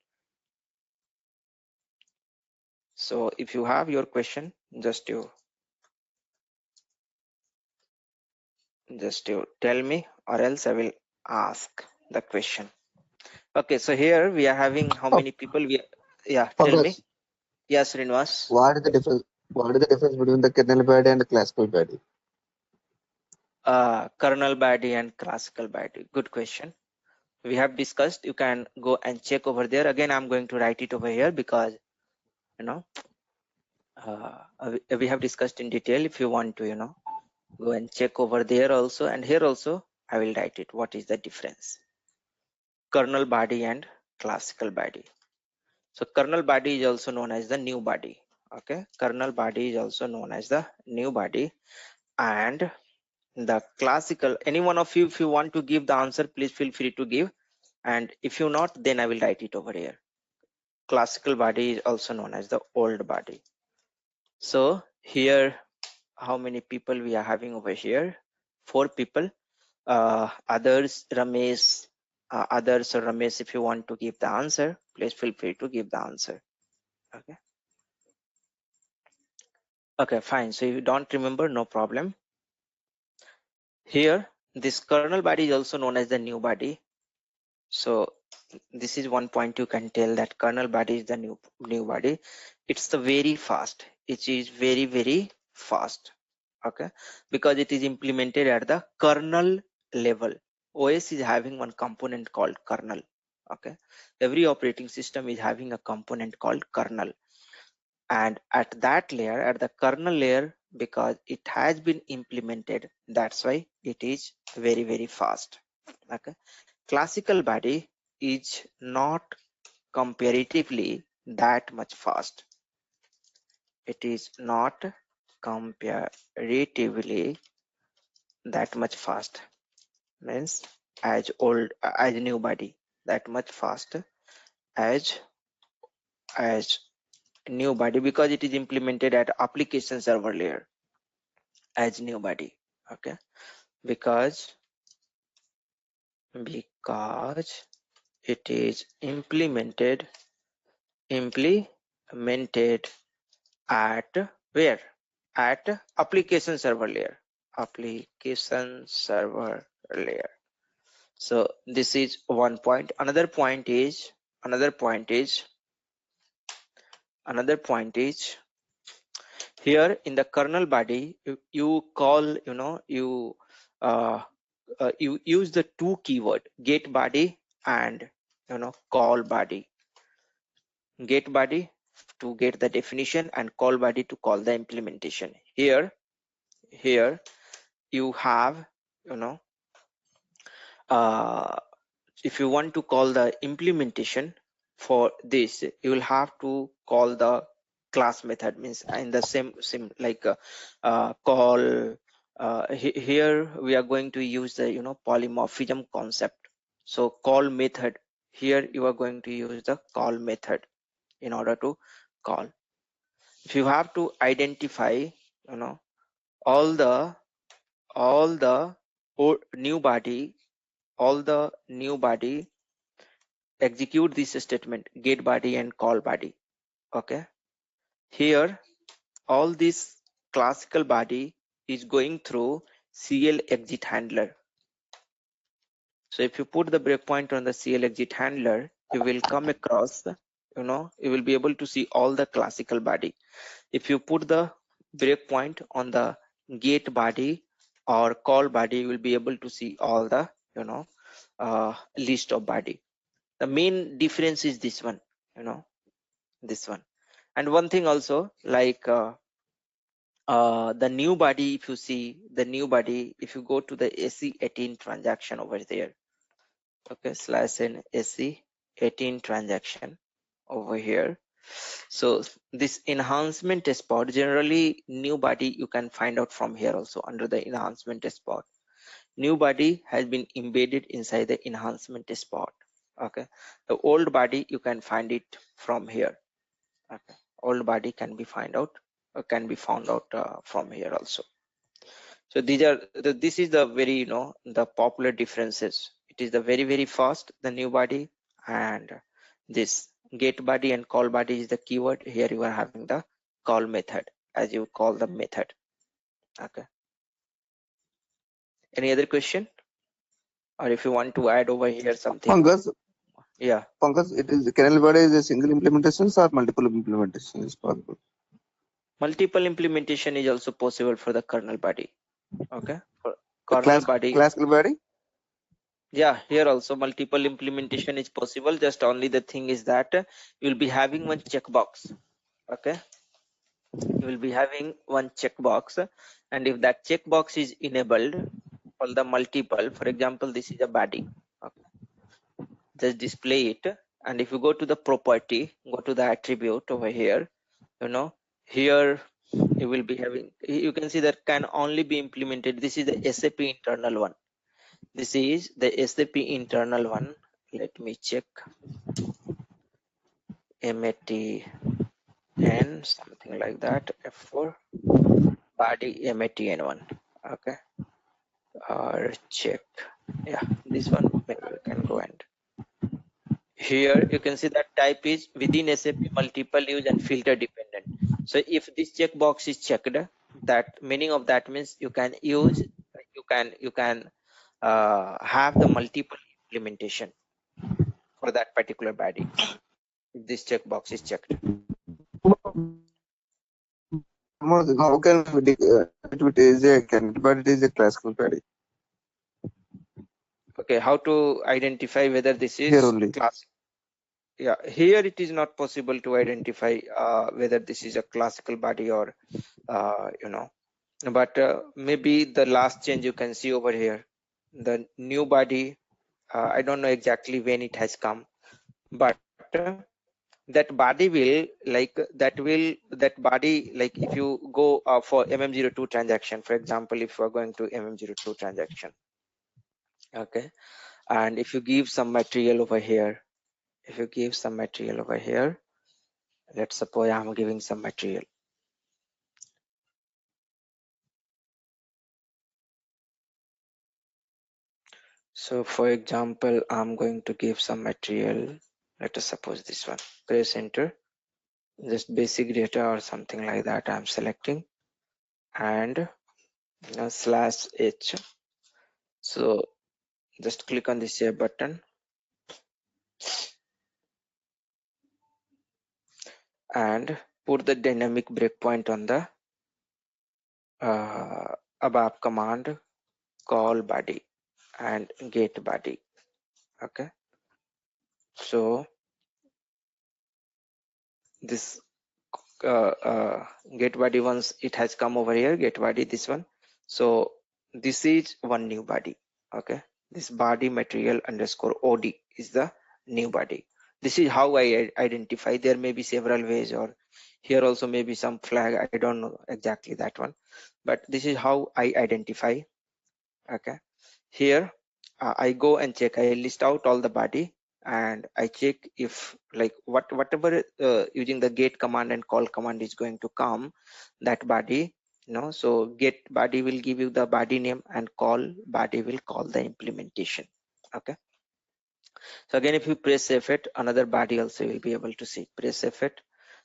So if you have your question, just you tell me, or else I will ask the question. Okay, so here we are having how many people? Tell me. Yes, Srinivas. What is the difference? What is the difference between the kernel body and the classical body? Kernel body and classical body. Good question. We have discussed. You can go and check over there. Again, I'm going to write it over here because we have discussed in detail. If you want to go and check over there also, and here also I will write it. What is the difference? Kernel body and classical body. So kernel body is also known as the new body. Okay, kernel body is also known as the new body, and the classical, any one of you, if you want to give the answer, please feel free to give, and if you not, then I will write it over here. Classical body is also known as the old body. So here, how many people we are having over here? 4 people. Others, Ramesh, if you want to give the answer, please feel free to give the answer. Okay, fine. So if you don't remember, no problem. Here, this kernel body is also known as the new body. So this is one point you can tell, that kernel body is the new body. It's the very fast. It is very, very fast. Okay, because it is implemented at the kernel level. OS is having one component called kernel. Okay, every operating system is having a component called kernel, and at that layer, at the kernel layer, because it has been implemented, that's why it is very, very fast. Okay, classical body is not comparatively that much fast. It is not comparatively that much fast, means as new body, that much fast as new body, because it is implemented at application server layer as new body. Okay, because it is implemented at where? At application server layer. So this is one point. Another point is here in the kernel body, you call, you use the 2 keyword, get body and call body. Get body to get the definition, and call body to call the implementation. Here here you have, you know, if you want to call the implementation for this, you will have to call the class method, means in the same like call here we are going to use the, you know, polymorphism concept. So call method, here you are going to use the call method in order to call. If you have to identify, you know, all the new body, all the new body, execute this statement get body and call body. Okay, here all this classical body is going through CL exit handler. So if you put the breakpoint on the CL exit handler, you will come across, you know, you will be able to see all the classical body. If you put the breakpoint on the get body or call body, you will be able to see all the, you know, list of body. The main difference is this one, you know, this one. And one thing also, like the new body, if you see the new body, if you go to the AC18 transaction over there, okay, /n AC18 transaction over here. So this enhancement spot, generally new body you can find out from here also under the enhancement spot. New body has been embedded inside the enhancement spot. Okay, the old body you can find it from here. Okay, old body can be found out from here also. So these are this is the very, you know, the popular differences. It is the very fast, the new body, and this get body and call body is the keyword. Here you are having the call method as you call the method. Okay, any other question, or if you want to add over here something? Yeah, Pankaj, it is kernel body is a single implementation or multiple implementation is possible? multiple implementation is also possible for the kernel body. Okay, for kernel body, classical body. Yeah, here also multiple implementation is possible. Just only the thing is that you will be having one checkbox. Okay, you will be having one checkbox, and if that checkbox is enabled for the multiple, for example, this is a body. Okay, just display it, and if you go to the property, go to the attribute over here, you know, here you will be having, you can see that can only be implemented. This is the SAP internal one. This is the SAP internal one. Let me check. MATN, something like that. F4 body MATN1. Okay, or check. Yeah, this one maybe we can go, and here you can see that type is within SAP multiple use and filter dependent. So if this checkbox is checked, that meaning of that means you can use, you can have the multiple implementation for that particular body if this checkbox is checked. How can it is a kernel body, it is a classical body? Okay, how to identify whether this is Here only. classic? Yeah, here it is not possible to identify whether this is a classical body or you know, but maybe the last change you can see over here, the new body. I don't know exactly when it has come, but that body will that body, like if you go for MM02 transaction, for example, if you are going to MM02 transaction, okay, and if you give some material over here, let's suppose I'm giving some material. So for example, I'm going to give some material. Let us suppose this one. Press enter. Just basic data or something like that I'm selecting, and /h. So just click on the save button and put the dynamic breakpoint on the above command call body and get body. Okay, so this get body, once it has come over here, get body, this one, So this is one new body. Okay, this body material underscore OD is the new body. This is how I identify. There may be several ways, or here also maybe some flag. I don't know exactly that one, but this is how I identify. Okay, here I go and check. I list out all the body and I check if like whatever using the get command and call command is going to come that body. So get body will give you the body name and call body will call the implementation. Okay, so again if you press F8, another body also will be able to see. Press F8.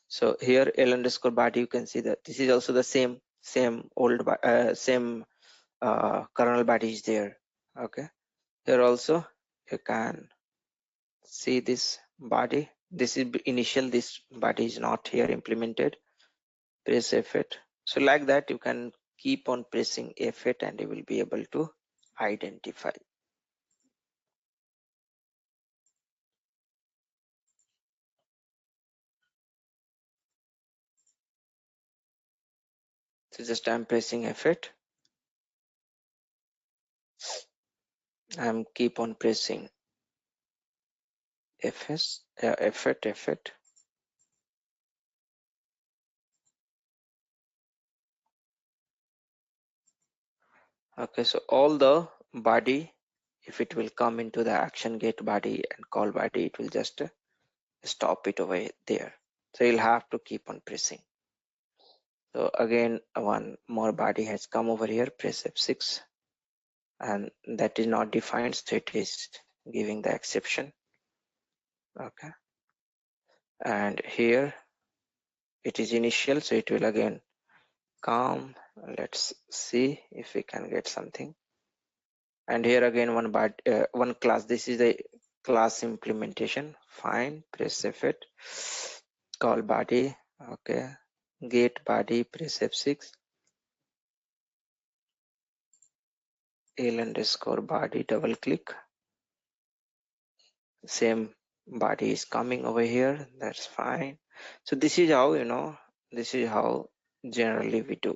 So here L underscore body, you can see that this is also the same old same kernel body is there. Okay, here also you can see this body. This is initial, this body is not here implemented. Press F8. So like that you can keep on pressing F8 and you will be able to identify. So just I'm pressing F8. I'm keep on pressing F8. Okay, so all the body, if it will come into the action get body and call body, it will just stop it over there. So you'll have to keep on pressing. So again, one more body has come over here. Press F6, and that is not defined, so it is giving the exception. Okay, and here it is initial, so it will again come. Let's see if we can get something. And here again one class. This is the class implementation. Fine. Press F8. Call body. Okay. Get body. Press F6. L underscore body. Double click. Same body is coming over here. That's fine. So this is how this is how generally we do.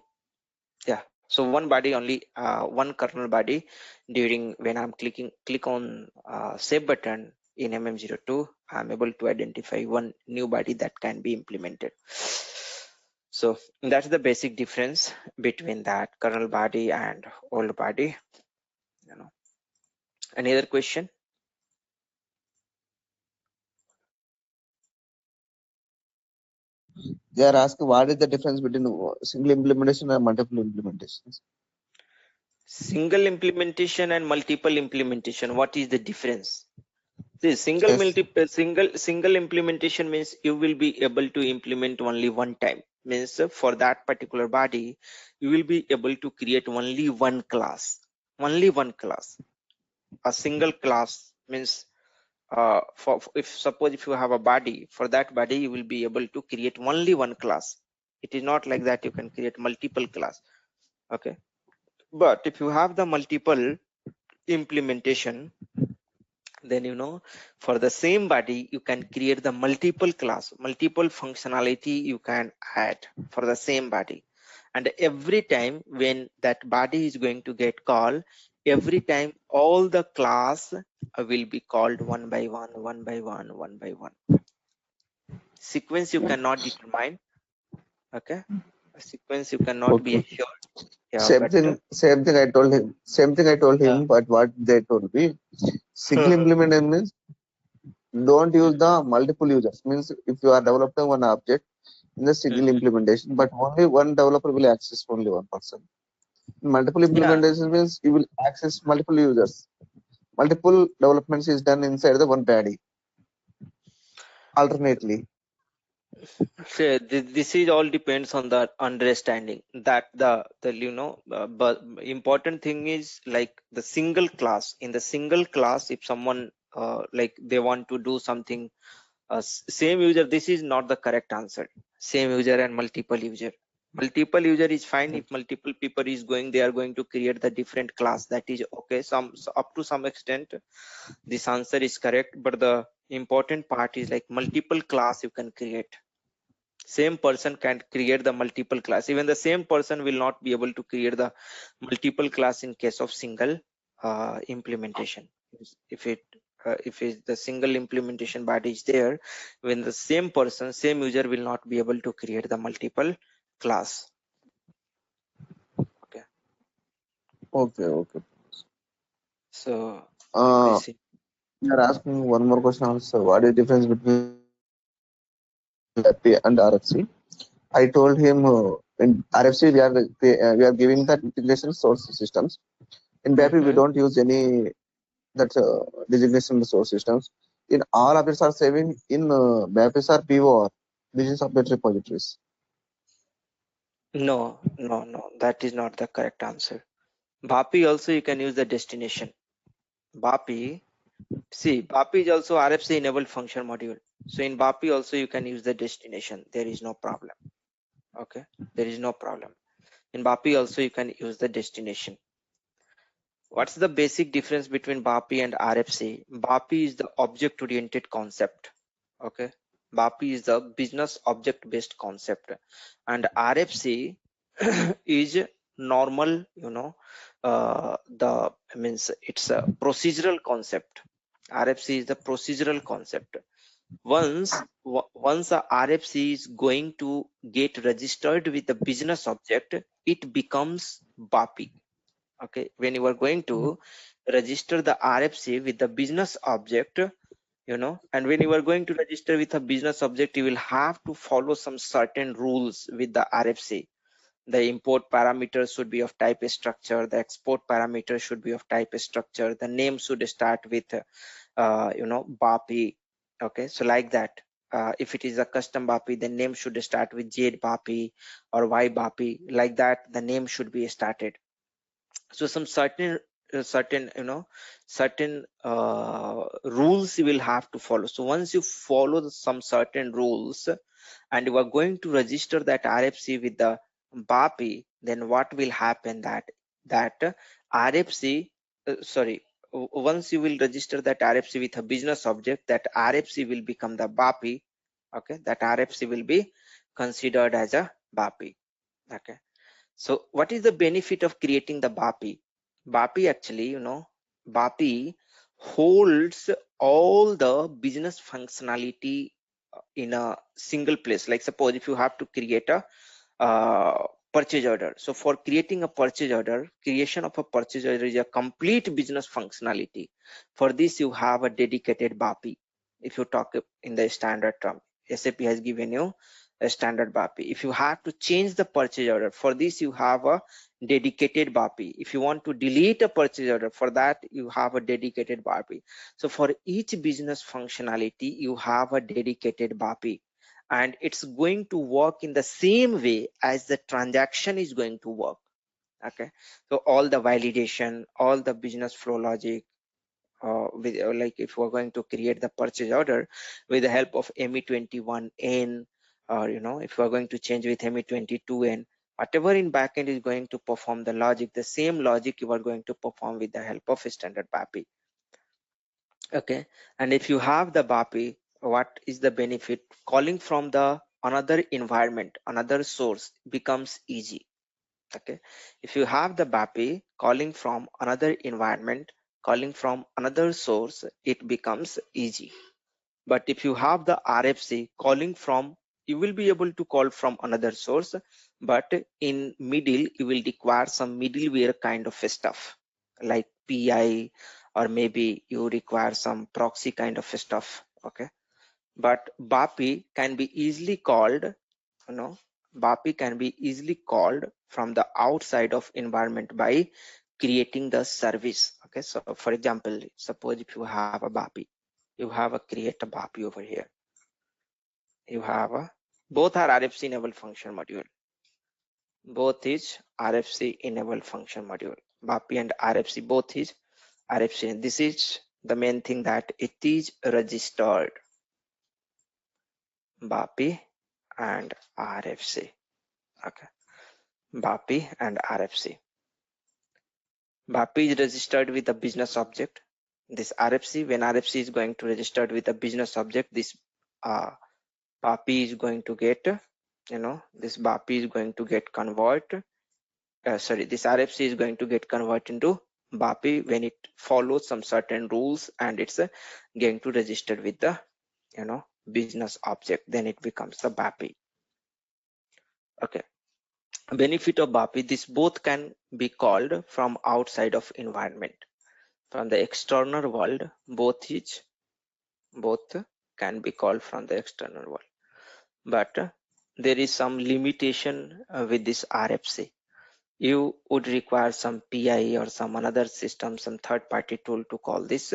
Yeah. So one body only, one kernel body. During when I'm click on save button in MM02, I'm able to identify one new body that can be implemented. So that's the basic difference between that kernel body and old body. Any other question? They are asking what is the difference between single implementation and multiple implementations. Single implementation and multiple implementation. What is the difference? See, single implementation means you will be able to implement only one time. Means for that particular body, you will be able to create only one class. Only one class. A single class means if suppose if you have a body, for that body you will be able to create only one class. It is not like that you can create multiple class. Okay, but if you have the multiple implementation, then for the same body you can create the multiple class, multiple functionality you can add for the same body. And every time when that body is going to get called, every time all the class will be called one by one. Sequence you cannot determine. Okay, a sequence you cannot be assured. Yeah, Same thing I told him. But what they told me, single implementation means don't use the multiple users. Means if you are developing one object in the single implementation, but only one developer will access only one person. Multiple implementation means you will access multiple users. Multiple developments is done inside the one body. Alternately. So this is all depends on the understanding that but important thing is like the single class. In the single class, if someone like they want to do something, same user, this is not the correct answer. Same user and multiple user. Multiple user is fine if multiple people is going, they are going to create the different class. That is okay. So up to some extent, this answer is correct. But the important part is like multiple class you can create. Same person can create the multiple class. Even the same person will not be able to create the multiple class in case of single implementation. If the single implementation body is there, when the same person, same user will not be able to create the multiple class. Okay. Okay. So if we see, You are asking one more question also. What is the difference between BAPI and RFC? I told him in RFC we are giving the integration source systems. In BAPI we don't use any that designation source systems. In all objects are saving in BAPIs are POR, business object repositories. no, that is not the correct answer. BAPI also you can use the destination. BAPI is also RFC enabled function module. So in BAPI also you can use the destination. There is no problem. Okay, there is no problem. In BAPI also you can use the destination. What's the basic difference between BAPI and RFC? BAPI is the object oriented concept. Okay, BAPI is the business object based concept, and RFC is normal, it's a procedural concept. RFC is the procedural concept. Once a RFC is going to get registered with the business object, it becomes BAPI. Okay, when you are going to register the RFC with the business object, and when you are going to register with a business object, you will have to follow some certain rules with the RFC. The import parameters should be of type structure, the export parameters should be of type structure, the name should start with BAPI. Okay, so like that. If it is a custom BAPI, the name should start with Z BAPI or Y BAPI. Like that, the name should be started. So some certain rules you will have to follow. So once you follow some certain rules and you are going to register that RFC with the BAPI, then what will happen that RFC once you will register that RFC with a business object, that RFC will become the BAPI. Okay, that RFC will be considered as a BAPI. Okay, so what is the benefit of creating the BAPI? BAPI actually, BAPI holds all the business functionality in a single place. Like suppose if you have to create a purchase order. So for creating a purchase order, creation of a purchase order is a complete business functionality. For this, you have a dedicated BAPI. If you talk in the standard term, SAP has given you a standard BAPI. If you have to change the purchase order, for this you have a dedicated BAPI. If you want to delete a purchase order, for that you have a dedicated BAPI. So for each business functionality, you have a dedicated BAPI, and it's going to work in the same way as the transaction is going to work. Okay, so all the validation, all the business flow logic, like if we're going to create the purchase order with the help of ME21N, or if we're going to change with ME22N, whatever in backend is going to perform the logic, the same logic you are going to perform with the help of a standard BAPI. Okay, and if you have the BAPI, what is the benefit? Calling from the another environment, another source becomes easy. Okay, if you have the BAPI, calling from another environment, calling from another source, it becomes easy. But if you have the RFC, calling from, you will be able to call from another source, but in middle you will require some middleware kind of stuff like PI, or maybe you require some proxy kind of stuff. Okay, but BAPI can be easily called, BAPI can be easily called from the outside of environment by creating the service. Okay, so for example, suppose if you have a BAPI, you have a create a BAPI over here. You have a, both are RFC enabled function module. Both is RFC enabled function module. BAPI and RFC both is RFC. This is the main thing, that it is registered. BAPI and RFC. Okay, BAPI and RFC. BAPI is registered with the business object. This RFC, when RFC is going to register with the business object, this BAPI is going to get this BAPI is going to get converted. This RFC is going to get converted into BAPI when it follows some certain rules, and it's going to register with the business object. Then it becomes the BAPI. Okay. Benefit of BAPI: this both can be called from outside of environment. From the external world, both can be called from the external world. But there is some limitation with this RFC. You would require some PI or some another system, some third-party tool to call this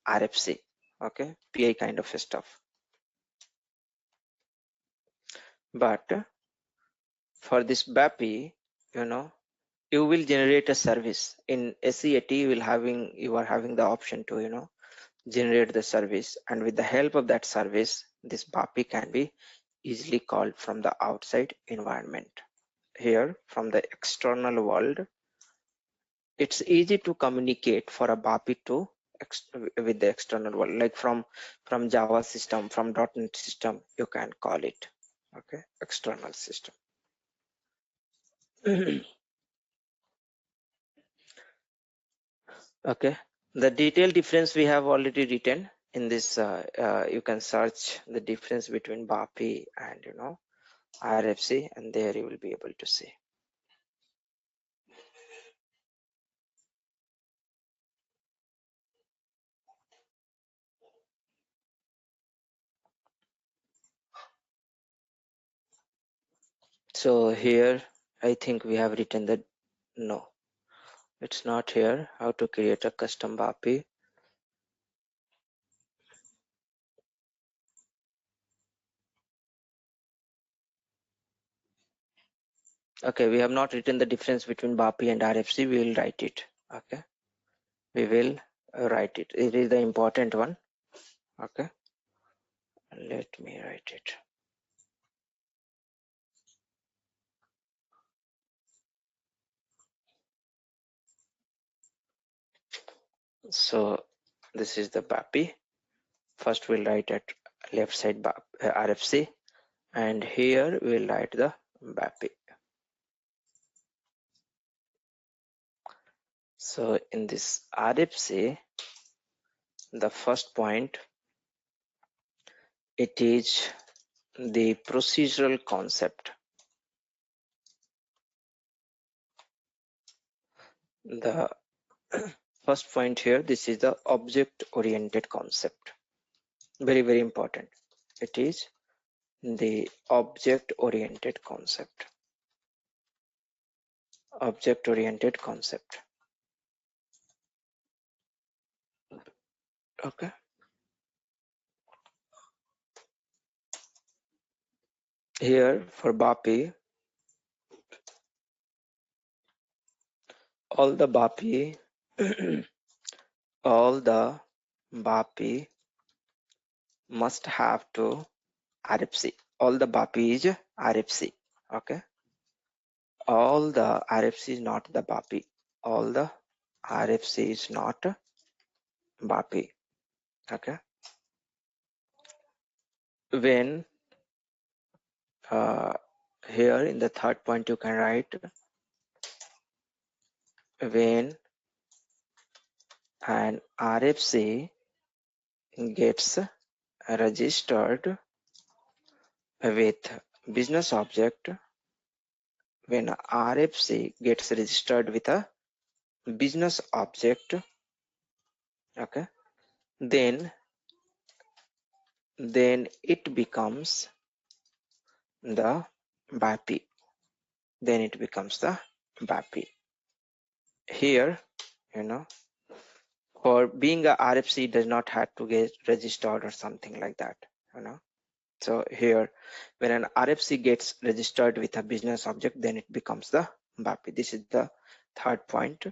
RFC. Okay, PI kind of stuff. But for this BAPI, you will generate a service in SEAT. You are having the option to generate the service, and with the help of that service, this BAPI can be easily called from the outside environment. Here, from the external world, it's easy to communicate for a BAPI to with the external world, like from Java system, from .NET system, you can call it. Okay, external system. Okay, the detailed difference we have already written in this. You can search the difference between BAPI and RFC, and there you will be able to see. So here I think we have written that no, it's not here. How to create a custom BAPI. Okay, we have not written the difference between BAPI and RFC. We will write it. Okay, we will write it. It is the important one. Okay, let me write it. So this is the BAPI. First we'll write at left side RFC, and here we'll write the BAPI. So in this RFC, the first point, it is the procedural concept. The first point here, this is the object oriented concept. Very, very important. It is the object oriented concept. Object oriented concept. Okay. Here for BAPI, all the BAPI must have to RFC. All the BAPI is RFC. Okay. All the RFC is not the BAPI. All the RFC is not BAPI. Okay. When here in the third point you can write when an RFC gets registered with business object, when RFC gets registered with a business object, okay, then it becomes the BAPI. Then it becomes the BAPI. Here, for being a RFC does not have to get registered or something like that, So here, when an RFC gets registered with a business object, then it becomes the BAPI. This is the third point.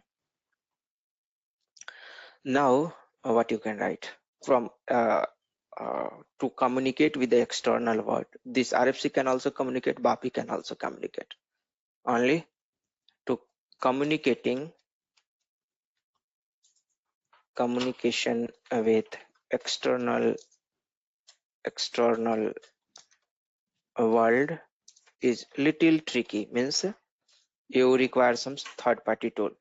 Now, what you can write from to communicate with the external world. This RFC can also communicate, BAPI can also communicate. Only to communication with external world, is little tricky, means you require some third-party tool,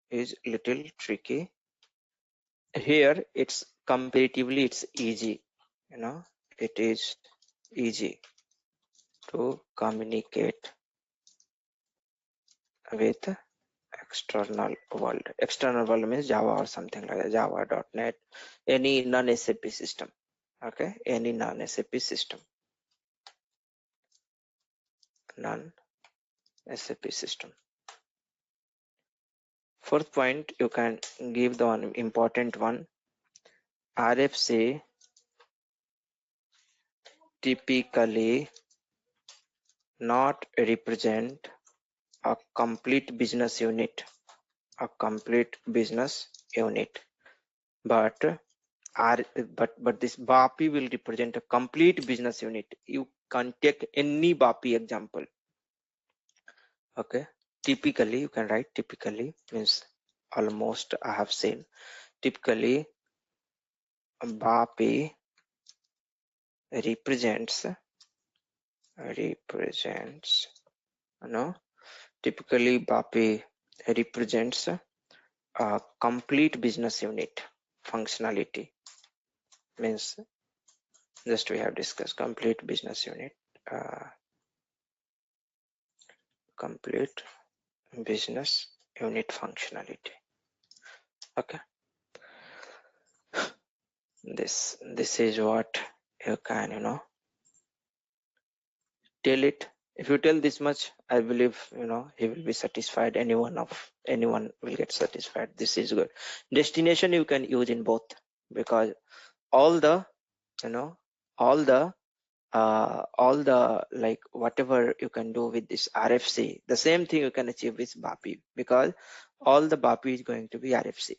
is little tricky. Here it's comparatively it's easy, you know, it is easy to communicate with external world. External world means Java or something like that, Java.NET, any non-SAP system. Okay, any non-SAP system, non-SAP system. Fourth point, you can give the one important one. RFC typically not represent a complete business unit, but this BAPI will represent a complete business unit. You can take any BAPI example. Okay, typically you can write typically means almost I have seen. Typically BAPI represents typically BAPI represents a complete business unit functionality, means just we have discussed complete business unit, complete business unit functionality. Okay, this is what you can, you know, tell it. If you tell this much, I believe, you know, he will be satisfied. Anyone will get satisfied. This is good. Destination you can use in both, because all the, you know, all the like whatever you can do with this RFC, the same thing you can achieve with BAPI, because all the BAPI is going to be RFC.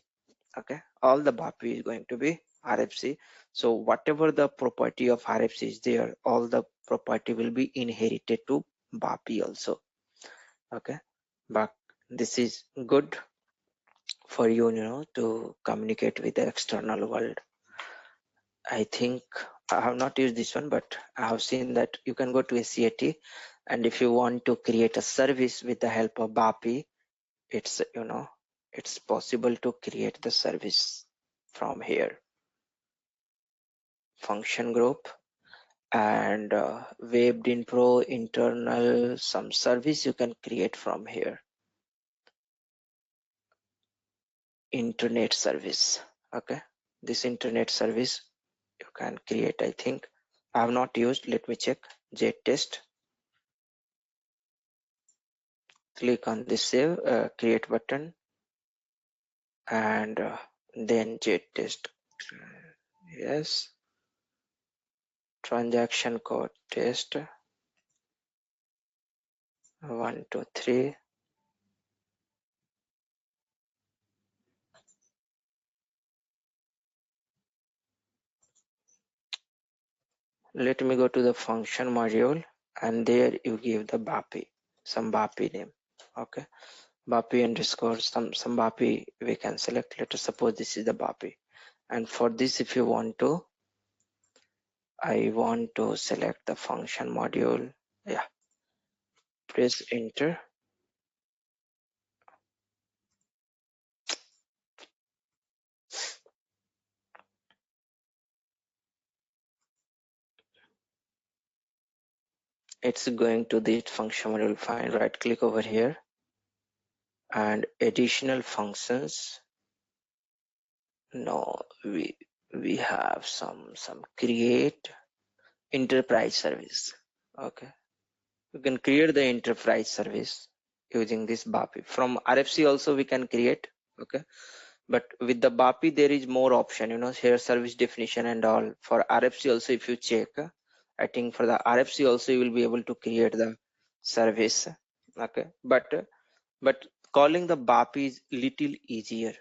Okay, all the BAPI is going to be RFC. So whatever the property of RFC is there, all the property will be inherited to BAPI also. Okay, but this is good for you, you know, to communicate with the external world. I think I have not used this one, but I have seen that you can go to SCAT, and if you want to create a service with the help of BAPI, it's, you know, it's possible to create the service from here. Function group and WebDin Pro internal, some service you can create from here. Internet service. Okay, this internet service you can create. I think I have not used. Let me check. JTest. Click on this save create button, and then JTest. Yes, transaction code test 1 2 3. Let me go to the function module, and there you give the BAPI, some BAPI name. Okay, BAPI underscore some BAPI we can select. Let us suppose this is the BAPI, and for this, if you want to, I want to select the function module. Yeah, press enter. It's going to this function module. Fine, right click over here, and additional functions. No, we have some create enterprise service. Okay, you can create the enterprise service using this BAPI. From RFC also we can create. Okay, but with the BAPI there is more option, you know, here service definition and all. For RFC also, if you check, I think for the RFC also you will be able to create the service. Okay, but calling the BAPI is little easier.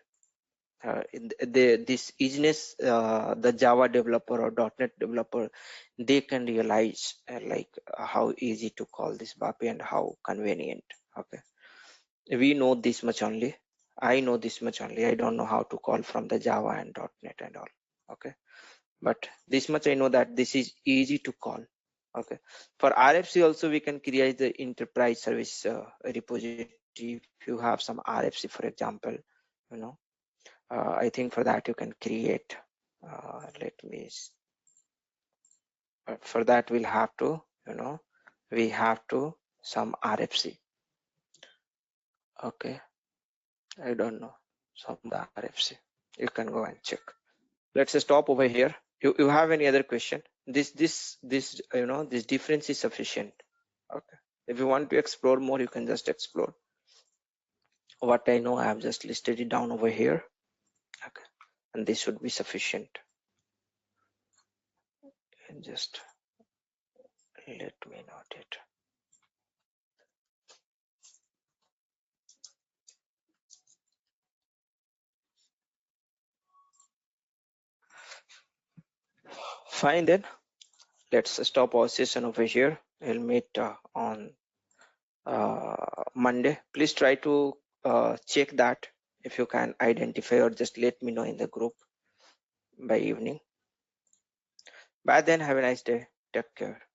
This easiness, the Java developer or .NET developer, they can realize how easy to call this BAPI and how convenient. Okay, we know this much only. I know this much only. I don't know how to call from the Java and .NET and all. Okay, but this much I know, that this is easy to call. Okay, for RFC also we can create the enterprise service repository. If you have some RFC, for example, you know, I think for that you can create. For that we'll have to, you know, we have to some RFC. Okay, I don't know some the RFC. You can go and check. Let's stop over here. You have any other question? This you know, this difference is sufficient. Okay, if you want to explore more, you can just explore. What I know, I have just listed it down over here. Okay, and this should be sufficient. And just let me note it. Fine then, let's stop our session over here. We'll meet on Monday. Please try to check that if you can identify, or just let me know in the group by evening. By then, have a nice day. Take care.